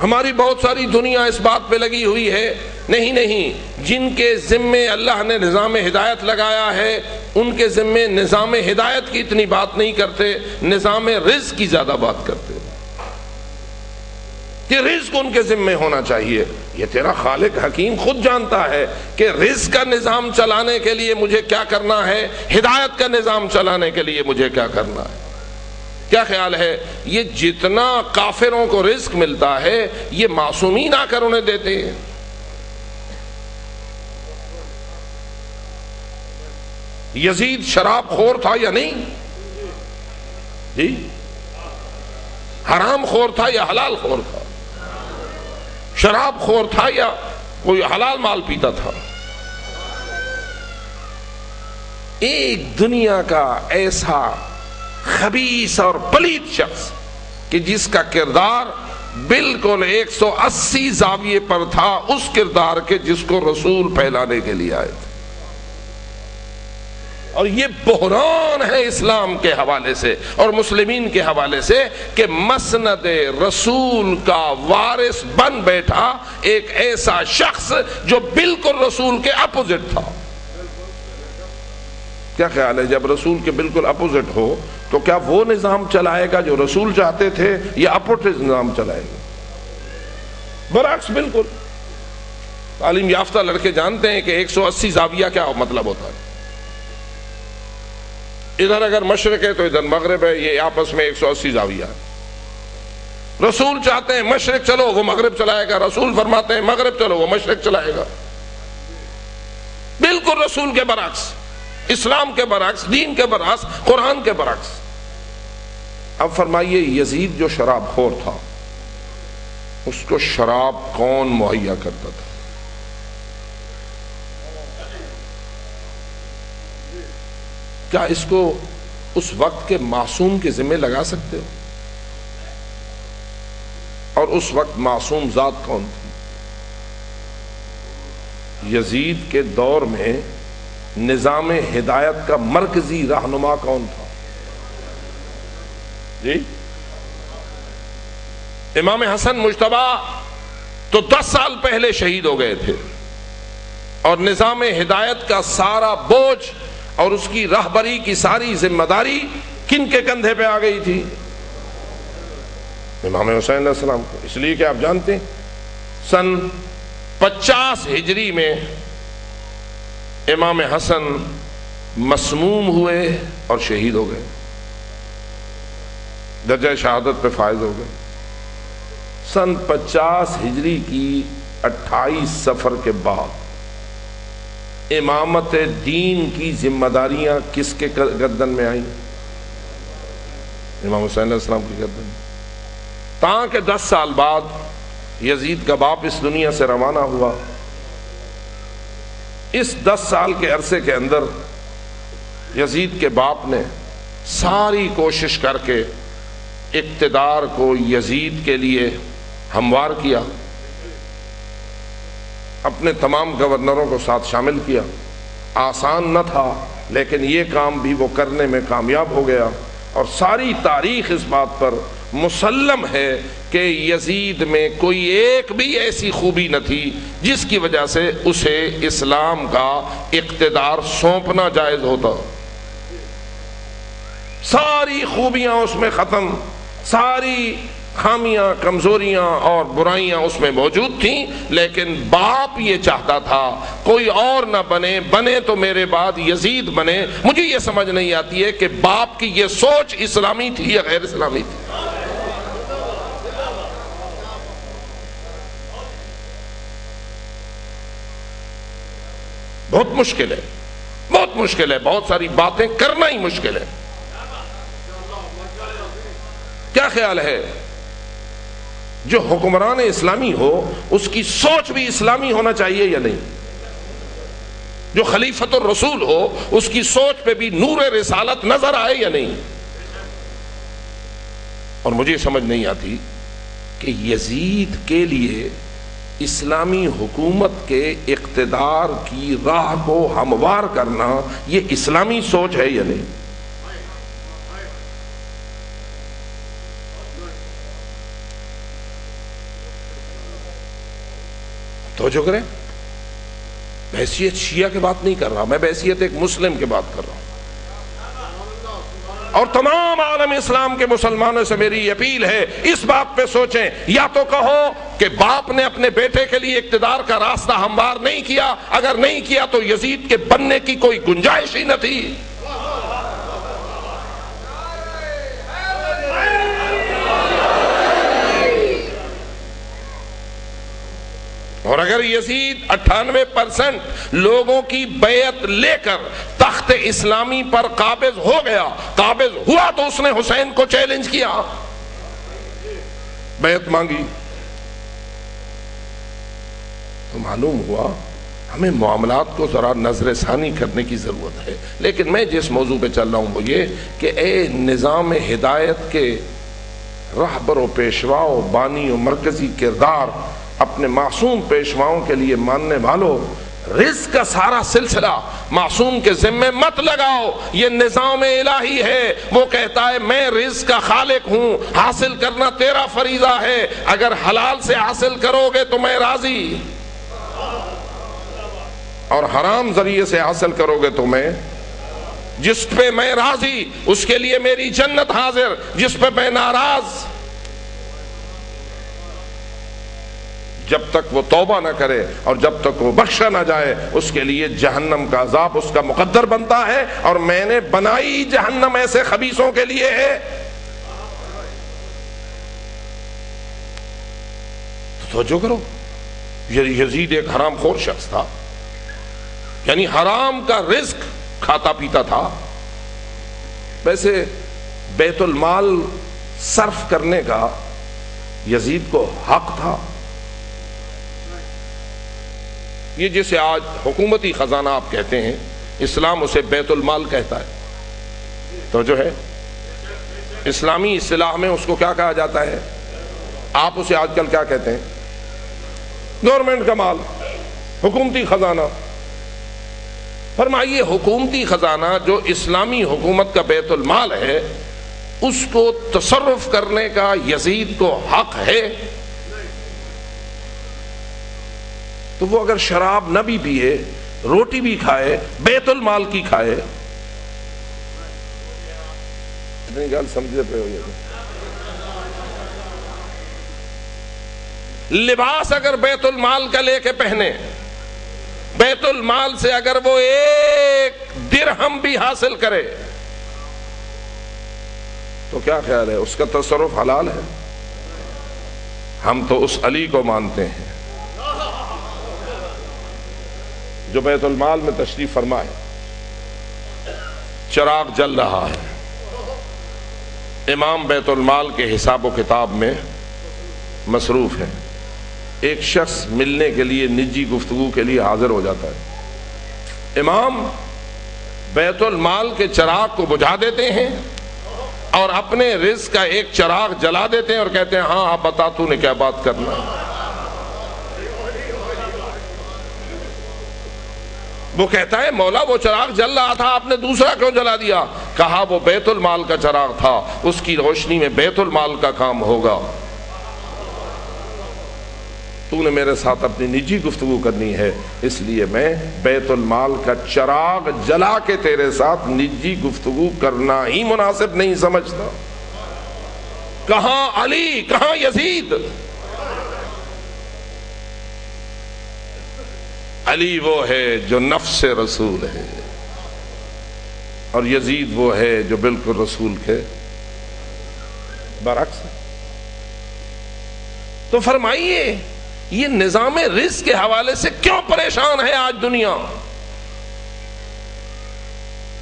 ہماری بہت ساری دنیا اس بات پہ لگی ہوئی ہے، نہیں جن کے ذمے اللہ نے نظام ہدایت لگایا ہے ان کے ذمے نظام ہدایت کی اتنی بات نہیں کرتے، نظام رزق کی زیادہ بات کرتے کہ رزق ان کے ذمے ہونا چاہیے. یہ تیرا خالق حکیم خود جانتا ہے کہ رزق کا نظام چلانے کے لیے مجھے کیا کرنا ہے، ہدایت کا نظام چلانے کے لیے مجھے کیا کرنا ہے. کیا خیال ہے یہ جتنا کافروں کو رزق ملتا ہے یہ معصومین آ کر انہیں دیتے ہیں؟ یزید شراب خور تھا یا نہیں؟ جی حرام خور تھا یا حلال خور تھا؟ شراب خور تھا یا کوئی حلال مال پیتا تھا؟ ایک دنیا کا ایسا خبیث اور پلیت شخص کہ جس کا کردار بالکل 180 زاویے پر تھا اس کردار کے جس کو رسول پھیلانے کے لیے آئے تھے. اور یہ بحران ہے اسلام کے حوالے سے اور مسلمین کے حوالے سے کہ مسند رسول کا وارث بن بیٹھا ایک ایسا شخص جو بالکل رسول کے اپوزٹ تھا. کیا خیال ہے جب رسول کے بالکل اپوزٹ ہو تو کیا وہ نظام چلائے گا جو رسول چاہتے تھے یا اپوزٹ نظام چلائے گا؟ برعکس بالکل. تعلیم یافتہ لڑکے جانتے ہیں کہ 180 زاویہ کیا مطلب ہوتا ہے. ادھر اگر مشرق ہے تو ادھر مغرب ہے، یہ آپس میں 180 زاویہ ہے. رسول چاہتے ہیں مشرق چلو وہ مغرب چلائے گا، رسول فرماتے ہیں مغرب چلو وہ مشرق چلائے گا. بالکل رسول کے برعکس، اسلام کے برعکس، دین کے برعکس، قرآن کے برعکس. اب فرمائیے یزید جو شراب خور تھا اس کو شراب کون مہیا کرتا تھا؟ کیا اس کو اس وقت کے معصوم کے ذمہ لگا سکتے ہو؟ اور اس وقت معصوم ذات کون تھی؟ یزید کے دور میں نظام ہدایت کا مرکزی رہنما کون تھا؟ جی امام حسن مجتبی تو 10 سال پہلے شہید ہو گئے تھے اور نظام ہدایت کا سارا بوجھ اور اس کی رہبری کی ساری ذمہ داری کن کے کندھے پہ آ گئی تھی؟ امام حسین علیہ السلام کو. اس لیے کہ آپ جانتے ہیں سن 50 ہجری میں امام حسن مسموم ہوئے اور شہید ہو گئے، درجہ شہادت پہ فائز ہو گئے. سن 50 ہجری کی 28 صفر کے بعد امامت دین کی ذمہ داریاں کس کے گردن میں آئیں؟ امام حسین علیہ السلام کی گردن میں. تاکہ 10 سال بعد یزید کا باپ اس دنیا سے روانہ ہوا. اس 10 سال کے عرصے کے اندر یزید کے باپ نے ساری کوشش کر کے اقتدار کو یزید کے لیے ہموار کیا، اپنے تمام گورنروں کو ساتھ شامل کیا. آسان نہ تھا لیکن یہ کام بھی وہ کرنے میں کامیاب ہو گیا. اور ساری تاریخ اس بات پر مسلم ہے کہ یزید میں کوئی ایک بھی ایسی خوبی نہ تھی جس کی وجہ سے اسے اسلام کا اقتدار سونپنا جائز ہوتا. ساری خوبیاں اس میں ختم، ساری خامیاں، کمزوریاں اور برائیاں اس میں موجود تھیں، لیکن باپ یہ چاہتا تھا کوئی اور نہ بنے، بنے تو میرے بعد یزید بنے. مجھے یہ سمجھ نہیں آتی ہے کہ باپ کی یہ سوچ اسلامی تھی یا غیر اسلامی تھی. بہت مشکل ہے، بہت مشکل ہے، بہت ساری باتیں کرنا ہی مشکل ہے. کیا خیال ہے جو حکمران اسلامی ہو اس کی سوچ بھی اسلامی ہونا چاہیے یا نہیں؟ جو خلیفۃ الرسول ہو اس کی سوچ پہ بھی نور رسالت نظر آئے یا نہیں؟ اور مجھے سمجھ نہیں آتی کہ یزید کے لیے اسلامی حکومت کے اقتدار کی راہ کو ہموار کرنا یہ اسلامی سوچ ہے یا نہیں؟ توجہ کریں، بحیثیت شیعہ کی بات نہیں کر رہا، میں بحیثیت ایک مسلم کی بات کر رہا ہوں. اور تمام عالم اسلام کے مسلمانوں سے میری اپیل ہے اس بات پہ سوچیں. یا تو کہو کہ باپ نے اپنے بیٹے کے لیے اقتدار کا راستہ ہموار نہیں کیا، اگر نہیں کیا تو یزید کے بننے کی کوئی گنجائش ہی نہ تھی. اور اگر یزید 98% لوگوں کی بیعت لے کر تخت اسلامی پر قابض ہو گیا، قابض ہوا، تو اس نے حسین کو چیلنج کیا، بیعت مانگی. تو معلوم ہوا ہمیں معاملات کو ذرا نظر ثانی کرنے کی ضرورت ہے. لیکن میں جس موضوع پہ چل رہا ہوں وہ یہ کہ اے نظام ہدایت کے رہبر و پیشوا و بانی و مرکزی کردار، اپنے معصوم پیشواؤں کے لیے ماننے والوں، رزق کا سارا سلسلہ معصوم کے ذمے مت لگاؤ. یہ نظام الہی ہے، وہ کہتا ہے میں رزق کا خالق ہوں، حاصل کرنا تیرا فریضہ ہے، اگر حلال سے حاصل کرو گے تو میں راضی، اور حرام ذریعے سے حاصل کرو گے تو میں، جس پہ میں راضی اس کے لیے میری جنت حاضر، جس پہ میں ناراض جب تک وہ توبہ نہ کرے اور جب تک وہ بخشا نہ جائے اس کے لیے جہنم کا عذاب اس کا مقدر بنتا ہے. اور میں نے بنائی جہنم ایسے خبیثوں کے لیے ہے. تو توجہ کرو، یزید ایک حرام خور شخص تھا، یعنی حرام کا رزق کھاتا پیتا تھا. ویسے بیت المال صرف کرنے کا یزید کو حق تھا. یہ جسے آج حکومتی خزانہ آپ کہتے ہیں، اسلام اسے بیت المال کہتا ہے. تو جو ہے اسلامی اصطلاح میں اس کو کیا کہا جاتا ہے؟ آپ اسے آج کل کیا کہتے ہیں؟ گورنمنٹ کا مال، حکومتی خزانہ. فرمائیے حکومتی خزانہ جو اسلامی حکومت کا بیت المال ہے، اس کو تصرف کرنے کا یزید کو حق ہے؟ تو وہ اگر شراب نہ بھی پیے، روٹی بھی کھائے، بیت المال کی کھائے، اتنی گل سمجھے پہ ہو یہ لباس اگر بیت المال کا لے کے پہنے، بیت المال سے اگر وہ ایک درہم بھی حاصل کرے تو کیا خیال ہے اس کا تصرف حلال ہے؟ ہم تو اس علی کو مانتے ہیں جو بیت المال میں تشریف فرمائے، چراغ جل رہا ہے، امام بیت المال کے حساب و کتاب میں مصروف ہے، ایک شخص ملنے کے لیے نجی گفتگو کے لیے حاضر ہو جاتا ہے، امام بیت المال کے چراغ کو بجھا دیتے ہیں اور اپنے رزق کا ایک چراغ جلا دیتے ہیں اور کہتے ہیں ہاں آپ بتا تو نے کیا بات کرنا ہے۔ وہ کہتا ہے مولا وہ چراغ جل رہا تھا آپ نے دوسرا کیوں جلا دیا؟ کہا وہ بیت المال کا چراغ تھا، اس کی روشنی میں بیت المال کا کام ہوگا، تو نے میرے ساتھ اپنی نجی گفتگو کرنی ہے، اس لیے میں بیت المال کا چراغ جلا کے تیرے ساتھ نجی گفتگو کرنا ہی مناسب نہیں سمجھتا۔ کہاں علی، کہاں یزید؟ علی وہ ہے جو نفس رسول ہے اور یزید وہ ہے جو بالکل رسول کے برعکس ہے۔ تو فرمائیے یہ نظام رزق کے حوالے سے کیوں پریشان ہے آج دنیا،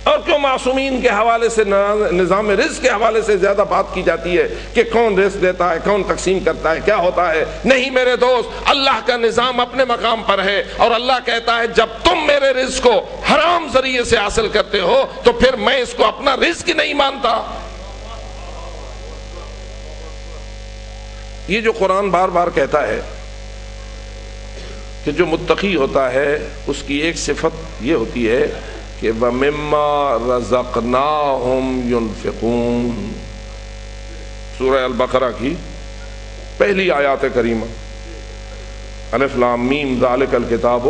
اور کیوں معصومین کے حوالے سے نظام رزق کے حوالے سے زیادہ بات کی جاتی ہے کہ کون رزق دیتا ہے، کون تقسیم کرتا ہے، کیا ہوتا ہے؟ نہیں میرے دوست، اللہ کا نظام اپنے مقام پر ہے اور اللہ کہتا ہے جب تم میرے رزق کو حرام ذریعے سے حاصل کرتے ہو تو پھر میں اس کو اپنا رزق نہیں مانتا۔ یہ جو قرآن بار بار کہتا ہے کہ جو متقی ہوتا ہے اس کی ایک صفت یہ ہوتی ہے کہ وَمِمَّا رَزَقْنَاهُمْ يُنْفِقُونَ، سورہ البقرہ کی پہلی آیات کریمہ، الف لام میم ذالک الکتاب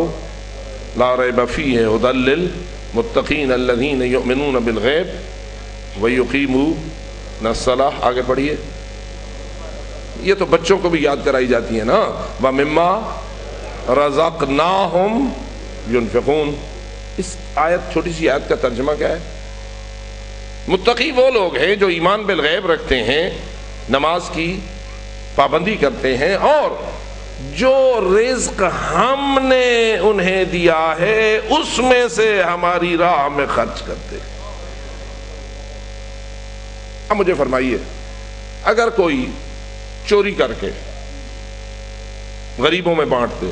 لا ریب فیہ ھدی للمتقین الذین یؤمنون بالغیب ویقیمون الصلاۃ۔ آگے پڑھیے، یہ تو بچوں کو بھی یاد کرائی جاتی ہے نا، وَمِمَّا رَزَقْنَاهُمْ يُنْفِقُونَ۔ اس آیت، چھوٹی سی آیت کا ترجمہ کیا ہے؟ متقی وہ لوگ ہیں جو ایمان بالغیب رکھتے ہیں، نماز کی پابندی کرتے ہیں اور جو رزق ہم نے انہیں دیا ہے اس میں سے ہماری راہ میں خرچ کرتے ہیں۔ اب مجھے فرمائیے، اگر کوئی چوری کر کے غریبوں میں بانٹ دے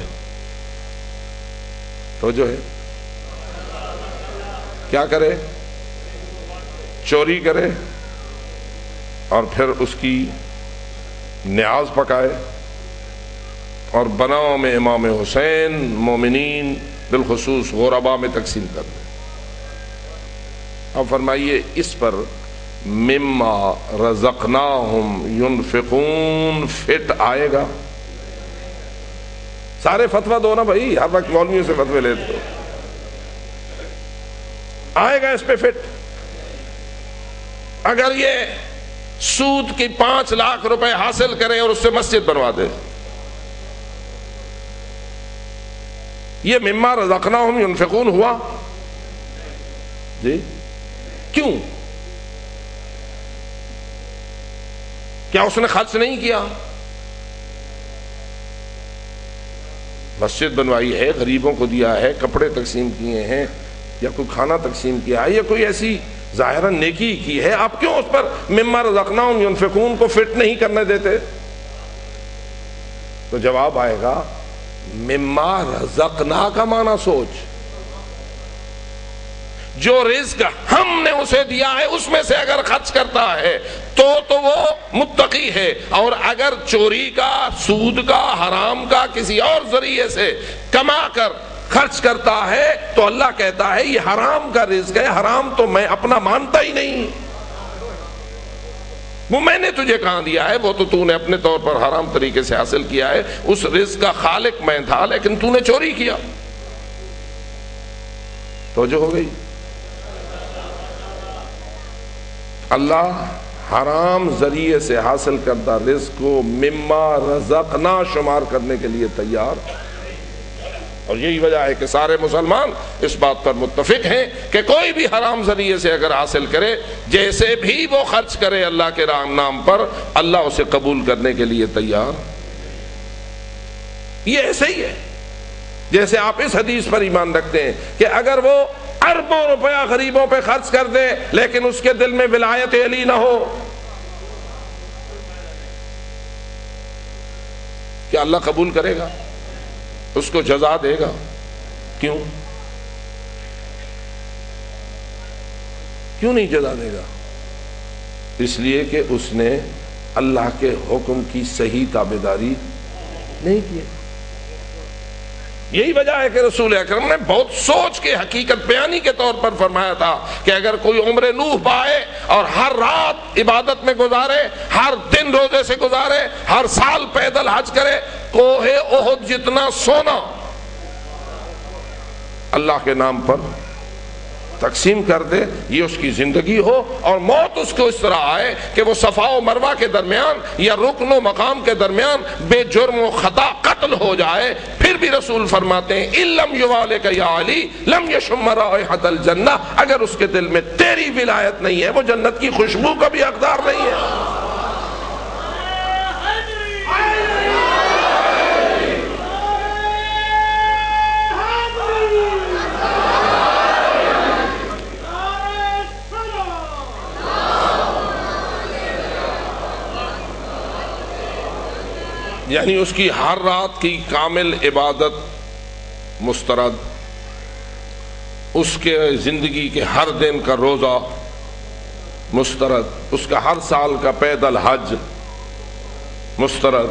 تو جو ہے کیا کرے؟ چوری کرے اور پھر اس کی نیاز پکائے اور بناؤ میں امام حسین مومنین بالخصوص غربا میں تقسیم کر دے۔ اب فرمائیے اس پر مما رزقناہم ینفقون فٹ آئے گا؟ سارے فتویٰ دو نا بھائی، ہر وقت مولویوں سے فتوے لیتے ہو، آئے گا اس پہ فٹ؟ اگر یہ سود کی 5 لاکھ روپے حاصل کرے اور اس سے مسجد بنوا دے، یہ مما رزقناہم ینفقون ہوا؟ جی کیوں؟ کیا اس نے خرچ نہیں کیا؟ مسجد بنوائی ہے، غریبوں کو دیا ہے، کپڑے تقسیم کیے ہیں یا کوئی کھانا تقسیم کیا ہے یا کوئی ایسی ظاہراً نیکی کی ہے، آپ کیوں اس پر مما رزقناہم ینفقون کو فٹ نہیں کرنے دیتے؟ تو جواب آئے گا مما رزقنا کا معنی سوچ، جو رزق ہم نے اسے دیا ہے اس میں سے اگر خرچ کرتا ہے تو وہ متقی ہے، اور اگر چوری کا، سود کا، حرام کا کسی اور ذریعے سے کما کر خرچ کرتا ہے تو اللہ کہتا ہے یہ حرام کا رزق ہے، حرام تو میں اپنا مانتا ہی نہیں، وہ میں نے تجھے کہاں دیا ہے، وہ تو تو نے اپنے طور پر حرام طریقے سے حاصل کیا ہے، اس رزق کا خالق میں تھا لیکن تو نے چوری کیا۔ توجہ ہو گئی؟ اللہ حرام ذریعے سے حاصل کردہ رزق کو مما رزقنا شمار کرنے کے لیے تیار، اور یہی وجہ ہے کہ سارے مسلمان اس بات پر متفق ہیں کہ کوئی بھی حرام ذریعے سے اگر حاصل کرے، جیسے بھی وہ خرچ کرے اللہ کے نام پر، اللہ اسے قبول کرنے کے لیے تیار۔ یہ ایسے ہی ہے جیسے آپ اس حدیث پر ایمان رکھتے ہیں کہ اگر وہ اربوں روپیہ غریبوں پہ خرچ کر دے لیکن اس کے دل میں ولایت علی نہ ہو، کیا اللہ قبول کرے گا؟ اس کو جزا دے گا؟ کیوں نہیں جزا دے گا؟ اس لیے کہ اس نے اللہ کے حکم کی صحیح تابعداری نہیں کی۔ یہی وجہ ہے کہ رسول اکرم نے بہت سوچ کے حقیقت بیانی کے طور پر فرمایا تھا کہ اگر کوئی عمر نوح پائے اور ہر رات عبادت میں گزارے، ہر دن روزے سے گزارے، ہر سال پیدل حج کرے، کوہ احد جتنا سونا اللہ کے نام پر تقسیم کر دے، یہ اس کی زندگی ہو، اور موت اس کو اس طرح آئے کہ وہ صفا و مروہ کے درمیان یا رکن و مقام کے درمیان بے جرم و خطا قتل ہو جائے، پھر بھی رسول فرماتے ہیں اِلَّمْ يُوَالِكَ يَا عَلِي لَمْ يَشُمَّ رَائِحَةَ الْجَنَّةِ، اگر اس کے دل میں تیری ولایت نہیں ہے وہ جنت کی خوشبو کا بھی حقدار نہیں ہے۔ یعنی اس کی ہر رات کی کامل عبادت مسترد، اس کے زندگی کے ہر دن کا روزہ مسترد، اس کا ہر سال کا پیدل حج مسترد،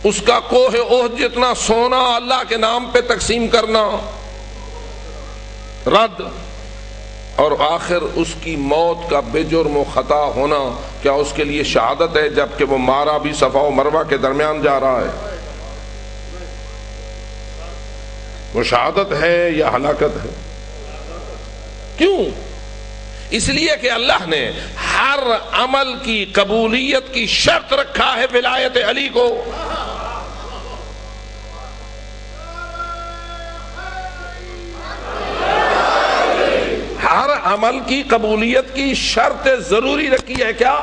اس کا کوہ احد جتنا سونا اللہ کے نام پہ تقسیم کرنا رد، اور آخر اس کی موت کا بے جرم و خطا ہونا کیا اس کے لیے شہادت ہے جبکہ وہ مارا بھی صفا و مروہ کے درمیان جا رہا ہے؟ وہ شہادت ہے یا ہلاکت ہے؟ کیوں؟ اس لیے کہ اللہ نے ہر عمل کی قبولیت کی شرط رکھا ہے ولایت علی کو۔ ہر عمل کی قبولیت کی شرط ضروری رکھی ہے کیا؟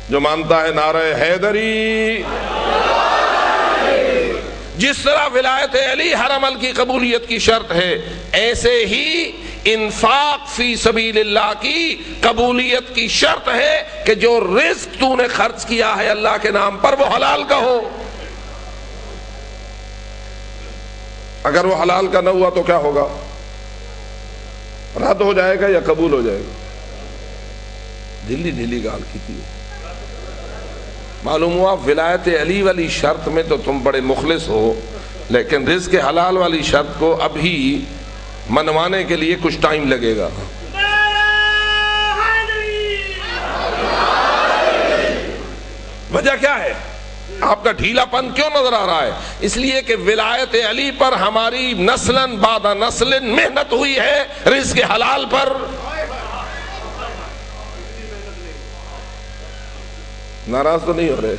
جو مانتا ہے نعرہ حیدری، جس طرح ولایت علی ہر عمل کی قبولیت کی شرط ہے، ایسے ہی انفاق فی سبیل اللہ کی قبولیت کی شرط ہے کہ جو رزق تو نے خرچ کیا ہے اللہ کے نام پر وہ حلال کا ہو۔ اگر وہ حلال کا نہ ہوا تو کیا ہوگا؟ رد ہو جائے گا یا قبول ہو جائے گا؟ ڈھیلی گال کی تھی۔ معلوم ہوا ولایت علی والی شرط میں تو تم بڑے مخلص ہو، لیکن رزق حلال والی شرط کو ابھی منوانے کے لیے کچھ ٹائم لگے گا۔ وجہ کیا ہے؟ آپ کا ڈھیلا پن کیوں نظر آ رہا ہے؟ اس لیے کہ ولایت علی پر ہماری نسلاً بعد نسل محنت ہوئی ہے رزق حلال پر۔ ناراض تو نہیں ہو رہے؟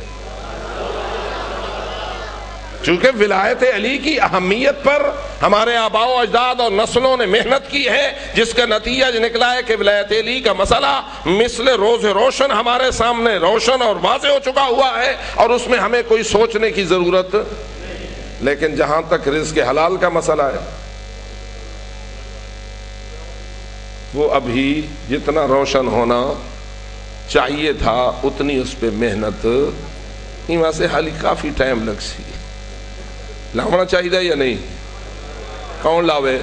چونکہ ولایت علی کی اہمیت پر ہمارے آباء و اجداد اور نسلوں نے محنت کی ہے، جس کا نتیجہ نکلا ہے کہ ولایت علی کا مسئلہ مثل روز روشن ہمارے سامنے روشن اور واضح ہو چکا ہوا ہے، اور اس میں ہمیں کوئی سوچنے کی ضرورت۔ لیکن جہاں تک رزق حلال کا مسئلہ ہے، وہ ابھی جتنا روشن ہونا چاہیے تھا اتنی اس پہ محنت وہاں سے حالی کافی ٹائم لگ سی۔ لاؤنا چاہیے یا نہیں؟ کون لاوے؟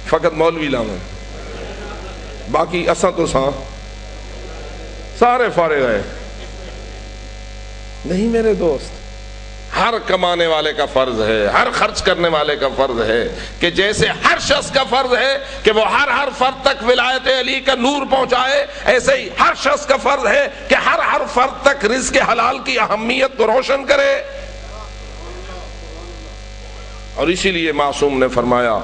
فقط مولوی لاوے، باقی اساں تو سارے فارغ ہیں۔ نہیں میرے دوست، ہر کمانے والے کا فرض ہے، ہر خرچ کرنے والے کا فرض ہے کہ جیسے ہر شخص کا فرض ہے کہ وہ ہر فرد تک ولایت علی کا نور پہنچائے، ایسے ہی ہر شخص کا فرض ہے کہ ہر فرد تک رزق حلال کی اہمیت کو روشن کرے۔ اور اسی لیے معصوم نے فرمایا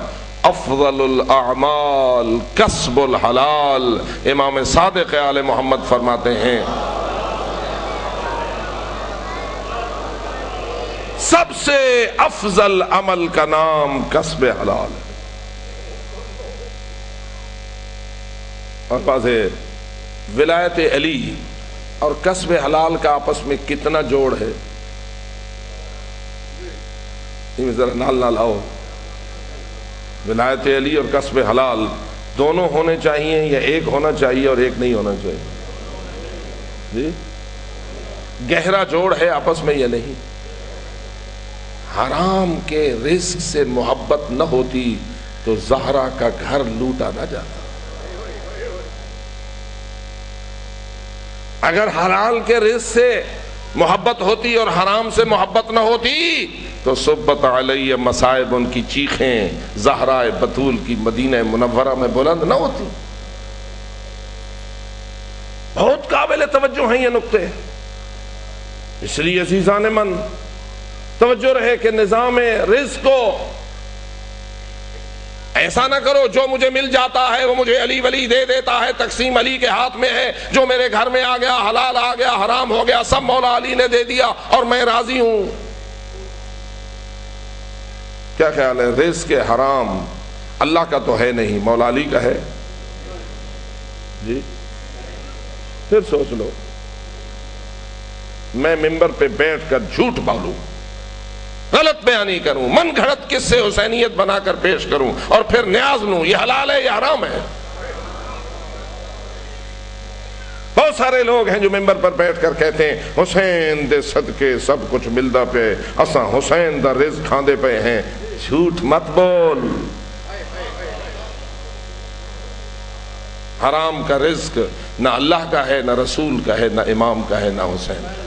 افضل الاعمال کسب الحلال۔ امام صادق آل محمد فرماتے ہیں سب سے افضل عمل کا نام کسب حلال ہے۔ اور بات ہے ولایت علی اور کسب حلال کا آپس میں کتنا جوڑ ہے، ذرا نال نال آؤ۔ ولایت علی اور کسب حلال دونوں ہونے چاہیے یا ایک ہونا چاہیے اور ایک نہیں ہونا چاہیے؟ جی گہرا جوڑ ہے آپس میں یا نہیں؟ حرام کے رزق سے محبت نہ ہوتی تو زہرا کا گھر لوٹا نہ جاتا۔ اگر حلال کے رزق سے محبت ہوتی اور حرام سے محبت نہ ہوتی تو صبت علیہ مصائب، ان کی چیخیں زہرا بتول کی مدینہ منورہ میں بلند نہ ہوتی۔ بہت قابل توجہ ہیں یہ نقطے، اس لیے عزیزان من توجہ رہے کہ نظام رزق کو ایسا نہ کرو جو مجھے مل جاتا ہے وہ مجھے علی ولی دے دیتا ہے، تقسیم علی کے ہاتھ میں ہے، جو میرے گھر میں آ گیا حلال آ گیا حرام ہو گیا سب مولا علی نے دے دیا اور میں راضی ہوں۔ کیا خیال ہے؟ رزق حرام اللہ کا تو ہے نہیں، مولا علی کا ہے؟ جی پھر سوچ لو، میں ممبر پہ بیٹھ کر جھوٹ بولوں، غلط بیانی کروں، من گھڑت قصے حسینیت بنا کر پیش کروں اور پھر نیاز لوں یہ حلال ہے یا حرام ہے؟ بہت سارے لوگ ہیں جو ممبر پر بیٹھ کر کہتے ہیں حسین دے صدقے سب کچھ ملدا پہ، اساں حسین دا رزق کھاندے پے ہیں۔ جھوٹ مت بول، حرام کا رزق نہ اللہ کا ہے، نہ رسول کا ہے، نہ امام کا ہے، نہ حسین کا ہے۔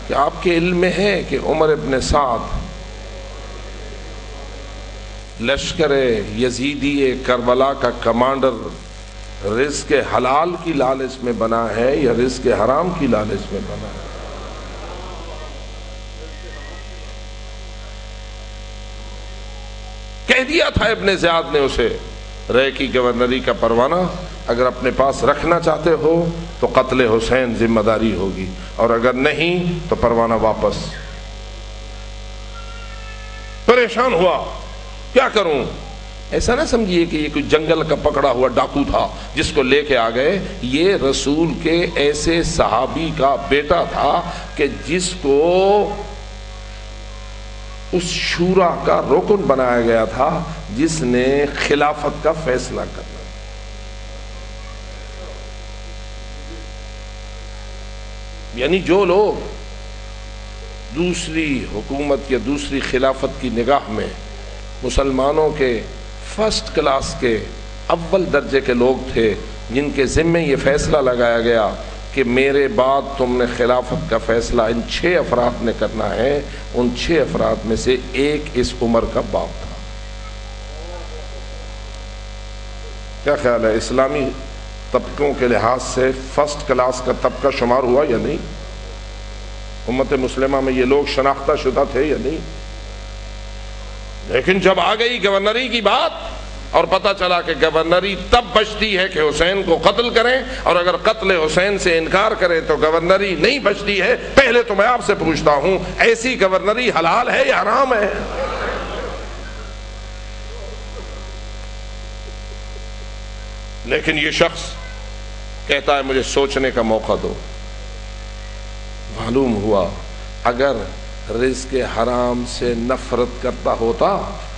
کہ آپ کے علم میں ہے کہ عمر ابن سعد لشکر یزیدی کربلا کا کمانڈر رزق حلال کی لالچ میں بنا ہے یا رزق حرام کی لالچ میں بنا ہے؟ کہہ دیا تھا ابن زیاد نے اسے، رے کی گورنری کا پروانہ اگر اپنے پاس رکھنا چاہتے ہو تو قتل حسین ذمہ داری ہوگی، اور اگر نہیں تو پروانہ واپس۔ پریشان ہوا کیا کروں؟ ایسا نہ سمجھیے کہ یہ کوئی جنگل کا پکڑا ہوا ڈاکو تھا جس کو لے کے آ گئے، یہ رسول کے ایسے صحابی کا بیٹا تھا کہ جس کو اس شورا کا رکن بنایا گیا تھا جس نے خلافت کا فیصلہ کرنا۔ یعنی جو لوگ دوسری حکومت یا دوسری خلافت کی نگاہ میں مسلمانوں کے فرسٹ کلاس کے اول درجے کے لوگ تھے، جن کے ذمے یہ فیصلہ لگایا گیا کہ میرے بعد تم نے خلافت کا فیصلہ ان 6 افراد نے کرنا ہے، ان 6 افراد میں سے ایک اس عمر کا باپ تھا۔ کیا خیال ہے اسلامی طبقوں کے لحاظ سے فرسٹ کلاس کا طبقہ شمار ہوا یا نہیں؟ امت مسلمہ میں یہ لوگ شناختہ شدہ تھے یا نہیں؟ لیکن جب آ گئی گورنری کی بات اور پتہ چلا کہ گورنری تب بچتی ہے کہ حسین کو قتل کریں، اور اگر قتل حسین سے انکار کرے تو گورنری نہیں بچتی ہے، پہلے تو میں آپ سے پوچھتا ہوں ایسی گورنری حلال ہے یا حرام ہے؟ لیکن یہ شخص کہتا ہے مجھے سوچنے کا موقع دو۔ معلوم ہوا اگر رزق حرام سے نفرت کرتا ہوتا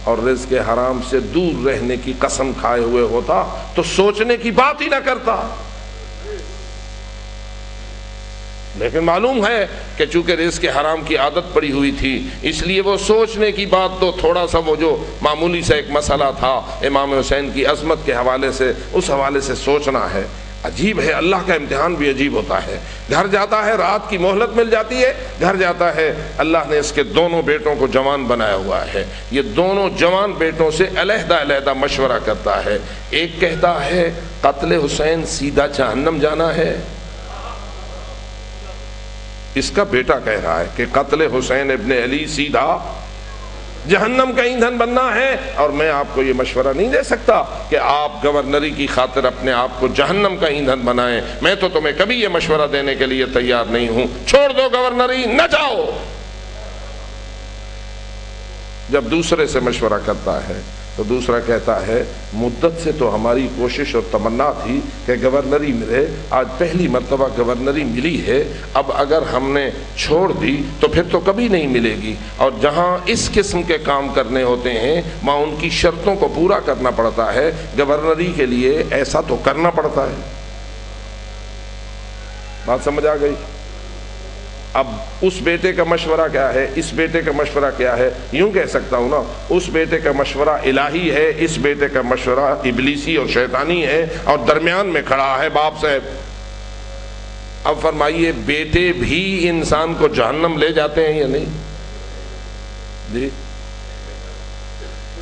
اور رزق حرام سے دور رہنے کی قسم کھائے ہوئے ہوتا تو سوچنے کی بات ہی نہ کرتا۔ لیکن معلوم ہے کہ چونکہ رزق حرام کی عادت پڑی ہوئی تھی اس لیے وہ سوچنے کی بات تو تھوڑا سا وہ جو معمولی سا ایک مسئلہ تھا امام حسین کی عظمت کے حوالے سے، اس حوالے سے سوچنا ہے۔ عجیب ہے، اللہ کا امتحان بھی عجیب ہوتا ہے۔ گھر جاتا ہے، رات کی مہلت مل جاتی ہے، گھر جاتا ہے، اللہ نے اس کے دونوں بیٹوں کو جوان بنایا ہوا ہے، یہ دونوں جوان بیٹوں سے علیحدہ علیحدہ مشورہ کرتا ہے۔ ایک کہتا ہے قتل حسین سیدھا جہنم جانا ہے، اس کا بیٹا کہہ رہا ہے کہ قتل حسین ابن علی سیدھا جہنم کا ایندھن بننا ہے، اور میں آپ کو یہ مشورہ نہیں دے سکتا کہ آپ گورنری کی خاطر اپنے آپ کو جہنم کا ایندھن بنائیں، میں تو تمہیں کبھی یہ مشورہ دینے کے لیے تیار نہیں ہوں، چھوڑ دو گورنری، نہ جاؤ۔ جب دوسرے سے مشورہ کرتا ہے تو دوسرا کہتا ہے مدت سے تو ہماری کوشش اور تمنا تھی کہ گورنری ملے، آج پہلی مرتبہ گورنری ملی ہے، اب اگر ہم نے چھوڑ دی تو پھر تو کبھی نہیں ملے گی، اور جہاں اس قسم کے کام کرنے ہوتے ہیں وہاں ان کی شرطوں کو پورا کرنا پڑتا ہے، گورنری کے لیے ایسا تو کرنا پڑتا ہے۔ بات سمجھ آ گئی؟ اب اس بیٹے کا مشورہ کیا ہے، اس بیٹے کا مشورہ کیا ہے؟ یوں کہہ سکتا ہوں نا، اس بیٹے کا مشورہ الہی ہے، اس بیٹے کا مشورہ ابلیسی اور شیطانی ہے، اور درمیان میں کھڑا ہے باپ صاحب۔ اب فرمائیے بیٹے بھی انسان کو جہنم لے جاتے ہیں یا نہیں؟ جی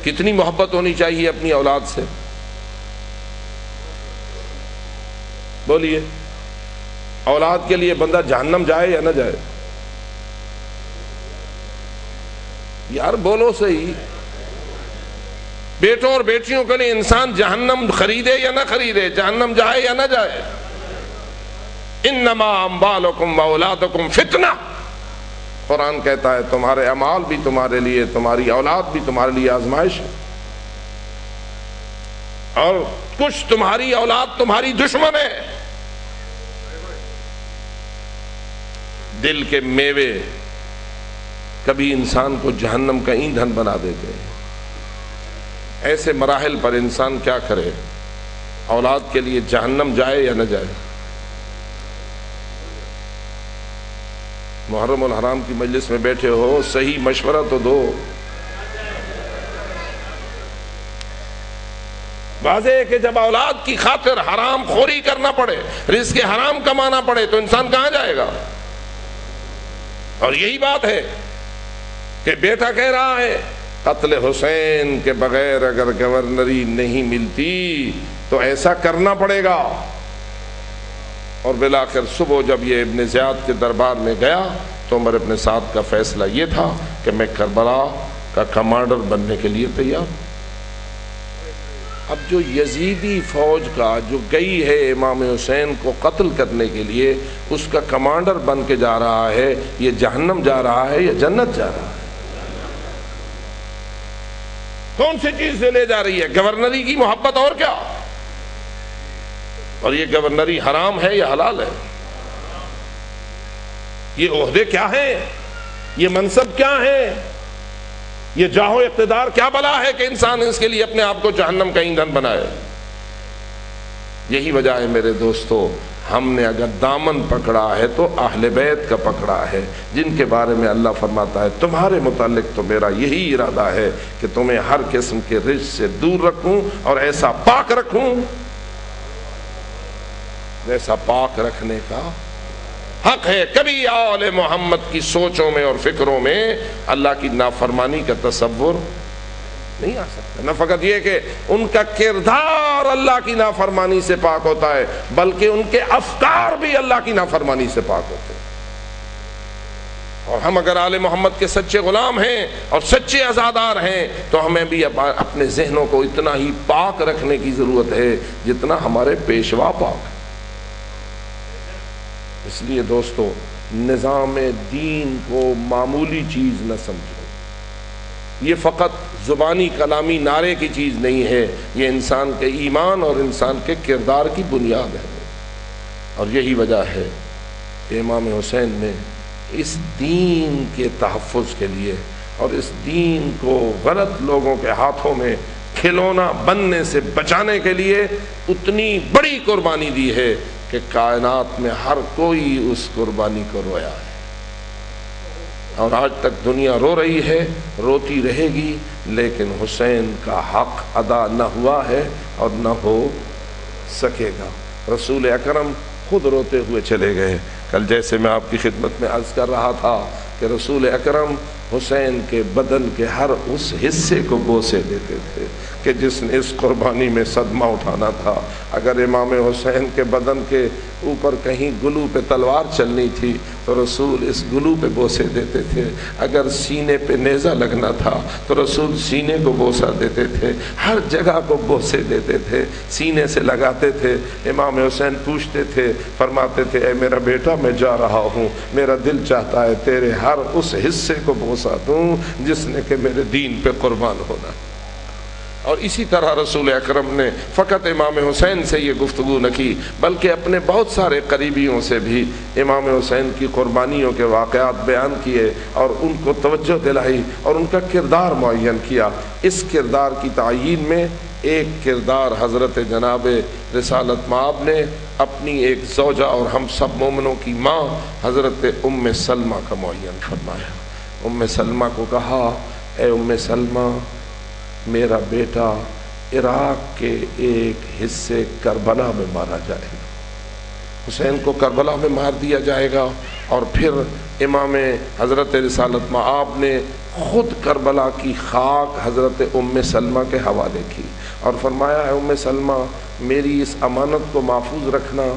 کتنی محبت ہونی چاہیے اپنی اولاد سے، بولیے، اولاد کے لیے بندہ جہنم جائے یا نہ جائے؟ یار بولو صحیح، بیٹوں اور بیٹیوں کے لیے انسان جہنم خریدے یا نہ خریدے، جہنم جائے یا نہ جائے؟ انما اموالکم واولادکم فتنہ، قرآن کہتا ہے تمہارے اعمال بھی تمہارے لیے، تمہاری اولاد بھی تمہارے لیے آزمائش ہے، اور کچھ تمہاری اولاد تمہاری دشمن ہے۔ دل کے میوے کبھی انسان کو جہنم کا ایندھن بنا دیتے ہیں۔ ایسے مراحل پر انسان کیا کرے؟ اولاد کے لیے جہنم جائے یا نہ جائے؟ محرم الحرام کی مجلس میں بیٹھے ہو، صحیح مشورہ تو دو۔ واضح ہے کہ جب اولاد کی خاطر حرام خوری کرنا پڑے، رزق حرام کمانا پڑے تو انسان کہاں جائے گا؟ اور یہی بات ہے کہ بیٹا کہہ رہا ہے قتل حسین کے بغیر اگر گورنری نہیں ملتی تو ایسا کرنا پڑے گا، اور بالآخر صبح جب یہ ابن زیاد کے دربار میں گیا تو عمر ابن سعد کا فیصلہ یہ تھا کہ میں کربلا کا کمانڈر بننے کے لیے تیار ہوں۔ اب جو یزیدی فوج کا جو گئی ہے امام حسین کو قتل کرنے کے لیے، اس کا کمانڈر بن کے جا رہا ہے، یہ جہنم جا رہا ہے یا جنت جا رہا ہے؟ کون سی چیز سے لے جا رہی ہے؟ گورنری کی محبت اور کیا؟ اور یہ گورنری حرام ہے یا حلال ہے؟ یہ عہدے کیا ہیں؟ یہ منصب کیا ہیں؟ یہ جاہ و اقتدار کیا بلا ہے کہ انسان اس کے لیے اپنے آپ کو جہنم کا ایندھن بنائے؟ یہی وجہ ہے میرے دوستو، ہم نے اگر دامن پکڑا ہے تو اہل بیت کا پکڑا ہے، جن کے بارے میں اللہ فرماتا ہے تمہارے متعلق تو میرا یہی ارادہ ہے کہ تمہیں ہر قسم کے رزق سے دور رکھوں اور ایسا پاک رکھوں جیسا پاک رکھنے کا حق ہے۔ کبھی آل محمد کی سوچوں میں اور فکروں میں اللہ کی نافرمانی کا تصور نہیں آ سکتا۔ نہ فقط یہ کہ ان کا کردار اللہ کی نافرمانی سے پاک ہوتا ہے، بلکہ ان کے افکار بھی اللہ کی نافرمانی سے پاک ہوتے ہیں۔ اور ہم اگر آل محمد کے سچے غلام ہیں اور سچے عزادار ہیں تو ہمیں بھی اپنے ذہنوں کو اتنا ہی پاک رکھنے کی ضرورت ہے جتنا ہمارے پیشوا پاک ہے۔ اس لیے دوستو، نظام دین کو معمولی چیز نہ سمجھو، یہ فقط زبانی کلامی نعرے کی چیز نہیں ہے، یہ انسان کے ایمان اور انسان کے کردار کی بنیاد ہے۔ اور یہی وجہ ہے کہ امام حسین نے اس دین کے تحفظ کے لیے اور اس دین کو غلط لوگوں کے ہاتھوں میں کھلونا بننے سے بچانے کے لیے اتنی بڑی قربانی دی ہے کہ کائنات میں ہر کوئی اس قربانی کو رویا ہے، اور آج تک دنیا رو رہی ہے، روتی رہے گی، لیکن حسین کا حق ادا نہ ہوا ہے اور نہ ہو سکے گا۔ رسول اکرم خود روتے ہوئے چلے گئے۔ کل جیسے میں آپ کی خدمت میں عرض کر رہا تھا کہ رسول اکرم حسین کے بدن کے ہر اس حصے کو بوسے دیتے تھے کہ جس نے اس قربانی میں صدمہ اٹھانا تھا۔ اگر امام حسین کے بدن کے اوپر کہیں گلو پہ تلوار چلنی تھی تو رسول اس گلو پہ بوسے دیتے تھے۔ اگر سینے پہ نیزہ لگنا تھا تو رسول سینے کو بوسا دیتے تھے، ہر جگہ کو بوسے دیتے تھے، سینے سے لگاتے تھے۔ امام حسین پوچھتے تھے، فرماتے تھے اے میرا بیٹا میں جا رہا ہوں، میرا دل چاہتا ہے تیرے ہر اس حصے کو بوسا دوں جس نے کہ میرے دین پہ قربان ہونا۔ اور اسی طرح رسول اکرم نے فقط امام حسین سے یہ گفتگو نہ کی بلکہ اپنے بہت سارے قریبیوں سے بھی امام حسین کی قربانیوں کے واقعات بیان کیے اور ان کو توجہ دلائی اور ان کا کردار معین کیا۔ اس کردار کی تعیین میں ایک کردار حضرت جناب رسالت مآب نے اپنی ایک زوجہ اور ہم سب مومنوں کی ماں حضرت ام سلمہ کا معین فرمایا۔ ام سلمہ کو کہا اے ام سلمہ، میرا بیٹا عراق کے ایک حصے کربلا میں مارا جائے گا، حسین کو کربلا میں مار دیا جائے گا۔ اور پھر امام حضرت رسالت مآب نے خود کربلا کی خاک حضرت ام سلمہ کے حوالے کی اور فرمایا ہے ام سلمہ میری اس امانت کو محفوظ رکھنا،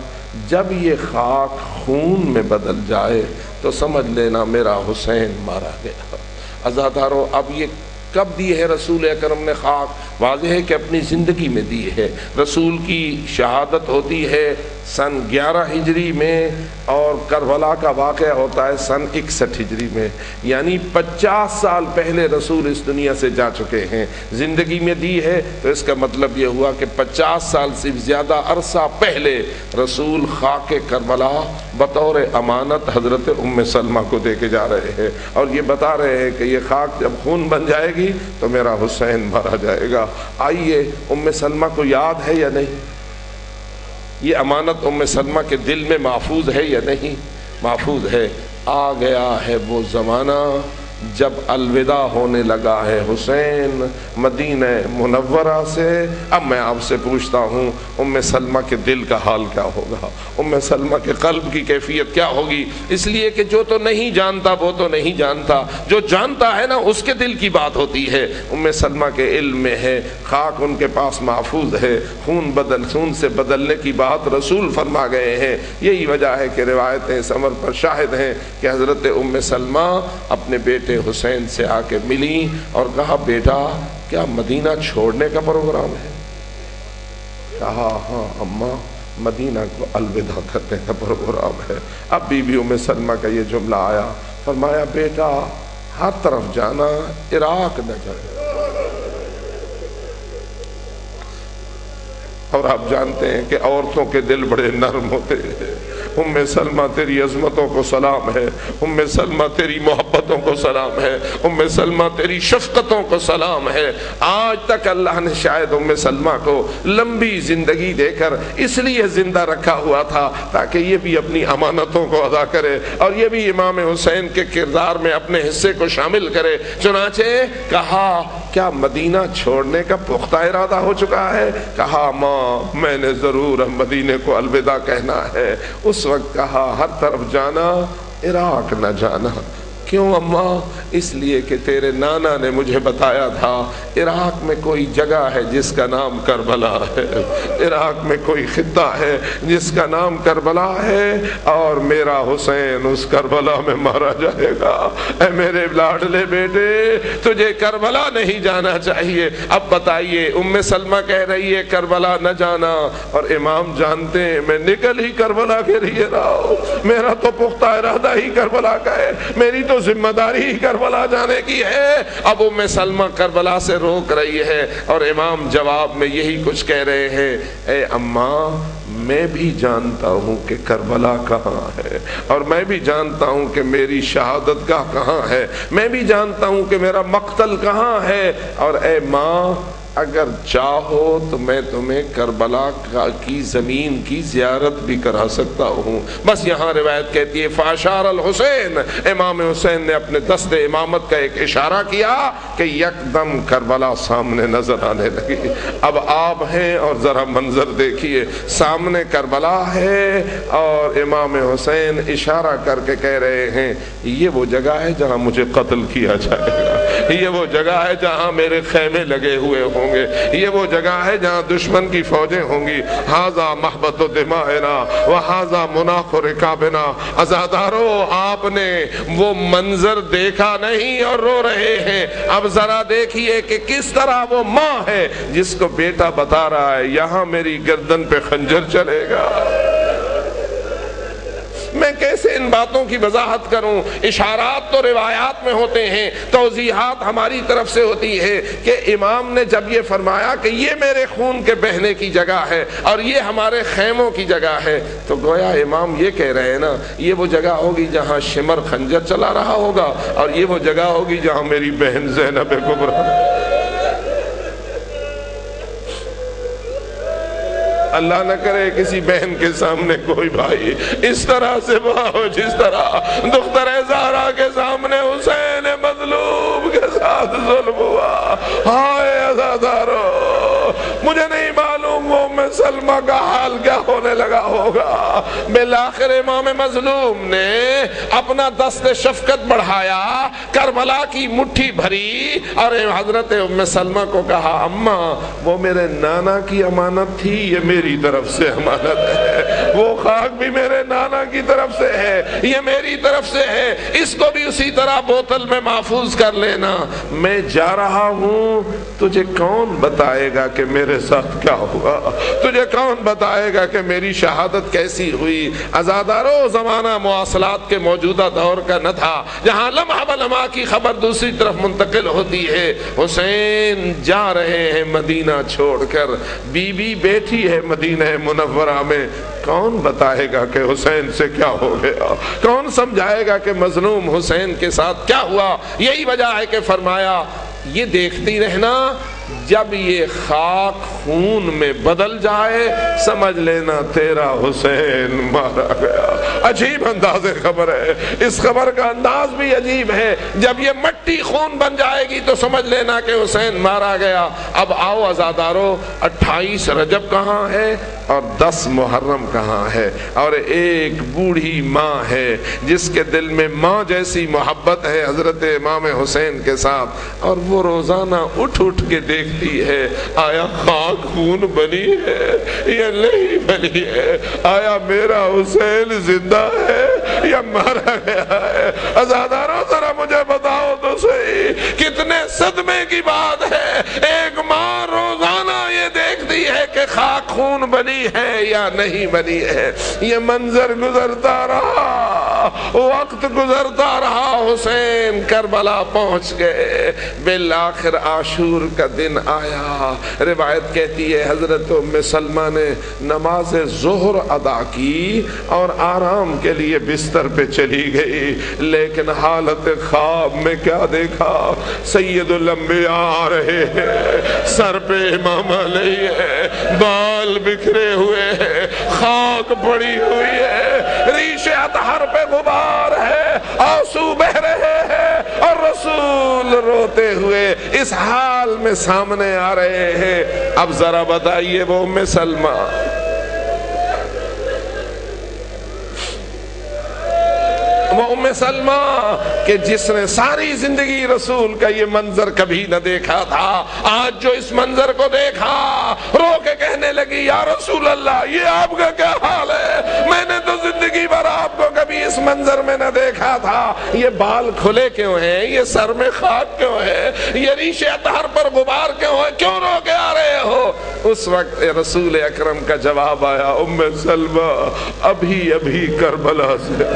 جب یہ خاک خون میں بدل جائے تو سمجھ لینا میرا حسین مارا گیا۔ عزادارو، اب یہ کب دی ہے رسول اکرم نے خاک؟ واضح ہے کہ اپنی زندگی میں دی ہے۔ رسول کی شہادت ہوتی ہے سن 11 ہجری میں اور کربلا کا واقعہ ہوتا ہے سن 61 ہجری میں، یعنی 50 سال پہلے رسول اس دنیا سے جا چکے ہیں۔ زندگی میں دی ہے تو اس کا مطلب یہ ہوا کہ 50 سال سے زیادہ عرصہ پہلے رسول خاک کربلا بطور امانت حضرت ام سلمہ کو دے کے جا رہے ہیں اور یہ بتا رہے ہیں کہ یہ خاک جب خون بن جائے گی تو میرا حسین مارا جائے گا۔ آئیے، ام سلمہ کو یاد ہے یا نہیں؟ یہ امانت ام سلمہ کے دل میں محفوظ ہے یا نہیں؟ محفوظ ہے۔ آ گیا ہے وہ زمانہ جب الوداع ہونے لگا ہے حسین مدینہ منورہ سے۔ اب میں آپ سے پوچھتا ہوں ام سلمہ کے دل کا حال کیا ہوگا؟ ام سلمہ کے قلب کی کیفیت کیا ہوگی؟ اس لیے کہ جو تو نہیں جانتا وہ تو نہیں جانتا، جو جانتا ہے نا اس کے دل کی بات ہوتی ہے۔ ام سلمہ کے علم میں ہے، خاک ان کے پاس محفوظ ہے، خون سے بدلنے کی بات رسول فرما گئے ہیں۔ یہی وجہ ہے کہ روایتیں اس امر پر شاہد ہیں کہ حضرت ام سلمہ اپنے بیٹے حسین سے آ کے ملی اور کہا بیٹا کیا مدینہ چھوڑنے کا پروگرام ہے؟ کہا ہاں اماں، مدینہ کو الوداع کرنے کا پروگرام ہے۔ اب بی بی ام سلمہ کا یہ جملہ آیا، فرمایا بیٹا ہر طرف جانا، عراق نہ جانا۔ اور آپ جانتے ہیں کہ عورتوں کے دل بڑے نرم ہوتے ہیں۔ ام سلمہ تیری عظمتوں کو سلام ہے، ام سلمہ تیری محبتوں کو سلام ہے، ام سلمہ تیری شفقتوں کو سلام ہے۔ آج تک اللہ نے شاید ام سلمہ کو لمبی زندگی دے کر اس لیے زندہ رکھا ہوا تھا تاکہ یہ بھی اپنی امانتوں کو ادا کرے اور یہ بھی امام حسین کے کردار میں اپنے حصے کو شامل کرے۔ چنانچہ کہا کیا مدینہ چھوڑنے کا پختہ ارادہ ہو چکا ہے؟ کہا ماں میں نے ضرور مدینے کو الوداع کہنا ہے۔ اس وقت کہا ہر طرف جانا، عراق نہ جانا۔ کیوں اماں؟ اس لیے کہ تیرے نانا نے مجھے بتایا تھا عراق میں کوئی جگہ ہے جس کا نام کربلا ہے، عراق میں کوئی خطہ ہے جس کا نام کربلا ہے اور میرا حسین اس کربلا میں مارا جائے گا۔ اے میرے لاڈلے بیٹے تجھے کربلا نہیں جانا چاہیے۔ اب بتائیے ام سلمہ کہہ رہی ہے کربلا نہ جانا اور امام جانتے ہیں میں نکل ہی کربلا کے لیے رہا ہوں، میرا تو پختہ ارادہ ہی کربلا کا ہے، میری تو ذمہ داری ہی کربلا جانے کی ہے۔ اب ام سلمہ کربلا سے روک رہی ہے اور امام جواب میں یہی کچھ کہہ رہے ہیں، اے اماں میں بھی جانتا ہوں کہ کربلا کہاں ہے اور میں بھی جانتا ہوں کہ میری شہادت گاہ کہاں ہے، میں بھی جانتا ہوں کہ میرا مقتل کہاں ہے، اور اے ماں اگر چاہو تو میں تمہیں کربلا کی زمین کی زیارت بھی کرا سکتا ہوں. بس یہاں روایت کہتی ہے فاشار الحسین، امام حسین نے اپنے دست امامت کا ایک اشارہ کیا کہ یکدم کربلا سامنے نظر آنے لگی. اب آپ ہیں اور ذرا منظر دیکھیے، سامنے کربلا ہے اور امام حسین اشارہ کر کے کہہ رہے ہیں یہ وہ جگہ ہے جہاں مجھے قتل کیا جائے گا، یہ وہ جگہ ہے جہاں میرے خیمے لگے ہوئے ہوں گے، یہ وہ جگہ ہے جہاں دشمن کی فوجیں ہوں گی. ھذا محبت دمائنا وھذا مناخ رکابنا. عزادارو آپ نے وہ منظر دیکھا نہیں اور رو رہے ہیں. اب ذرا دیکھیے کہ کس طرح وہ ماں ہے جس کو بیٹا بتا رہا ہے یہاں میری گردن پہ خنجر چلے گا. میں کیسے ان باتوں کی وضاحت کروں؟ اشارات تو روایات میں ہوتے ہیں، توضیحات ہماری طرف سے ہوتی ہے کہ امام نے جب یہ فرمایا کہ یہ میرے خون کے بہنے کی جگہ ہے اور یہ ہمارے خیموں کی جگہ ہے، تو گویا امام یہ کہہ رہے ہیں نا یہ وہ جگہ ہوگی جہاں شمر خنجر چلا رہا ہوگا اور یہ وہ جگہ ہوگی جہاں میری بہن زینب کبریٰ. اللہ نہ کرے کسی بہن کے سامنے کوئی بھائی اس طرح سے ہو جس طرح دختر زہرا کے سامنے حسین مظلوم کے ساتھ ظلم ہوا. ہائے عزادارو، مجھے نہیں معلوم وہ ام سلمہ کا حال کیا ہونے لگا ہوگا. بالآخر امام مظلوم نے اپنا دست شفقت بڑھایا، کربلا کی مٹھی بھری اور حضرت ام سلمہ کو کہا اماں وہ میرے نانا کی امانت تھی، یہ میری طرف سے امانت ہے. وہ خاک بھی میرے نانا کی طرف سے ہے، یہ میری طرف سے ہے. اس کو بھی اسی طرح بوتل میں محفوظ کر لینا. میں جا رہا ہوں، تجھے کون بتائے گا کہ میرے ساتھ کیا ہوا؟ تجھے کون بتائے گا کہ میری شہادت کیسی ہوئی؟ عزادارو، زمانہ مواصلات کے موجودہ دور کا نہ تھا جہاں لمحہ بلمحہ کی خبر دوسری طرف منتقل ہوتی ہے. حسین جا رہے ہیں مدینہ چھوڑ کر، بی بی بیٹھی ہے مدینہ منورہ میں. کون بتائے گا کہ حسین سے کیا ہو گیا؟ کون سمجھائے گا کہ مظلوم حسین کے ساتھ کیا ہوا؟ یہی وجہ ہے کہ فرمایا یہ دیکھتی رہنا، جب یہ خاک خون میں بدل جائے سمجھ لینا تیرا حسین مارا گیا. عجیب انداز خبر ہے، اس خبر کا انداز بھی عجیب ہے. جب یہ مٹی خون بن جائے گی تو سمجھ لینا کہ حسین مارا گیا. اب آؤ عزادارو، 28 رجب کہاں ہے اور 10 محرم کہاں ہے؟ اور ایک بوڑھی ماں ہے جس کے دل میں ماں جیسی محبت ہے حضرت امام حسین کے ساتھ، اور وہ روزانہ اٹھ اٹھ کے دیکھتی ہے آیا خاک خون بنی ہے یا نہیں بنی ہے، آیا میرا حسین زندہ ہے یا مارا گیا ہے. عزادارو ذرا مجھے بتاؤ تو صحیح، کتنے صدمے کی بات ہے. ایک ماں روزانہ یہ دیکھتی ہے کہ خاک خون بنی ہے یا نہیں بنی ہے. یہ منظر گزرتا رہا، وقت گزرتا رہا، حسین کربلا پہنچ گئے. بالآخر عاشور کا دن آیا. روایت کہتی ہے حضرت ام سلمہ نے نماز ظہر ادا کی اور آرام کے لیے بستر پہ چلی گئی، لیکن حالت خواب میں کیا دیکھا؟ سید الانبیاء آ رہے ہیں، سر پہ امامہ نہیں ہے، بال بکھرے ہوئے ہیں، خاک پڑی ہوئی ہے، ریش اطہر پہ غبار ہے، آنسو بہ رہے ہیں اور رسول روتے ہوئے اس حال میں سامنے آ رہے ہیں. اب ذرا بتائیے وہ ام سلمہ، وہ ام سلمہ کہ جس نے ساری زندگی رسول کا یہ منظر کبھی نہ دیکھا تھا، آج جو اس منظر کو دیکھا رو کے کہنے لگی یا رسول اللہ یہ آپ کا کیا حال ہے؟ میں نے تو زندگی بھر آپ کو کبھی اس منظر میں نہ دیکھا تھا. یہ بال کھلے کیوں ہیں؟ یہ سر میں خاک کیوں ہے؟ یہ ریش اطہر پر غبار کیوں ہے؟ کیوں رو کے آ رہے ہو؟ اس وقت رسول اکرم کا جواب آیا ام سلمہ ابھی کربلا سے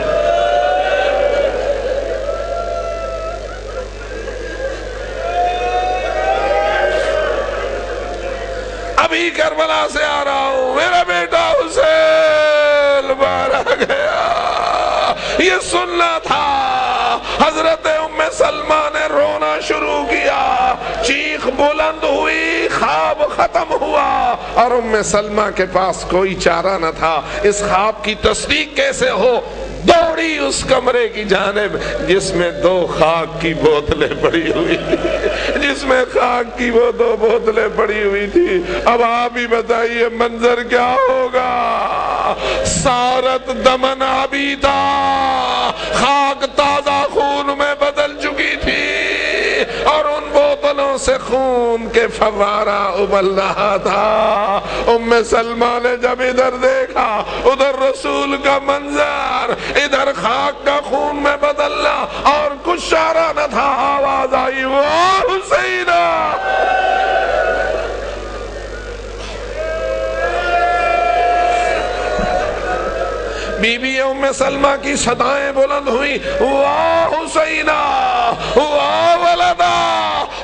کربلا سے آ رہا ہوں، میرا بیٹا حسین مارا گیا. یہ سننا تھا. حضرت ام سلمہ نے رونا شروع کیا، چیخ بلند ہوئی، ختم ہوا اور ام سلمہ کے پاس کوئی چارہ نہ تھا۔ اس خواب کی تصدیق کیسے ہو؟ دوڑی اس کمرے کی جانب جس میں 2 خاک کی بوتلیں پڑی ہوئی تھی، جس میں خاک کی وہ 2 بوتلیں پڑی ہوئی تھی۔ اب آپ ہی بتائیے منظر کیا ہوگا؟ سارت دمن عبیتا، خاک تازہ خون میں بدل چکی تھی اور ان بوتلوں سے خون کے فوارہ ابل رہا تھا۔ ام سلمہ نے جب ادھر دیکھا، ادھر رسول کا منظر، ادھر خاک کا خون میں بدلنا اور کچھ چارہ نہ تھا، آواز آئی واہ حسینہ۔ بی بی ام سلمہ کی صدائیں بلند ہوئی، واہ حسینہ، واہ ولدہ،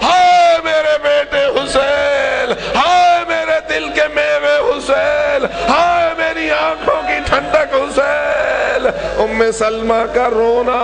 ہائے میرے بیٹے حسین، ہائے میرے دل کے میوے حسین، ہائے میری آنکھوں کی ٹھنڈک حسین۔ ام سلمہ کا رونا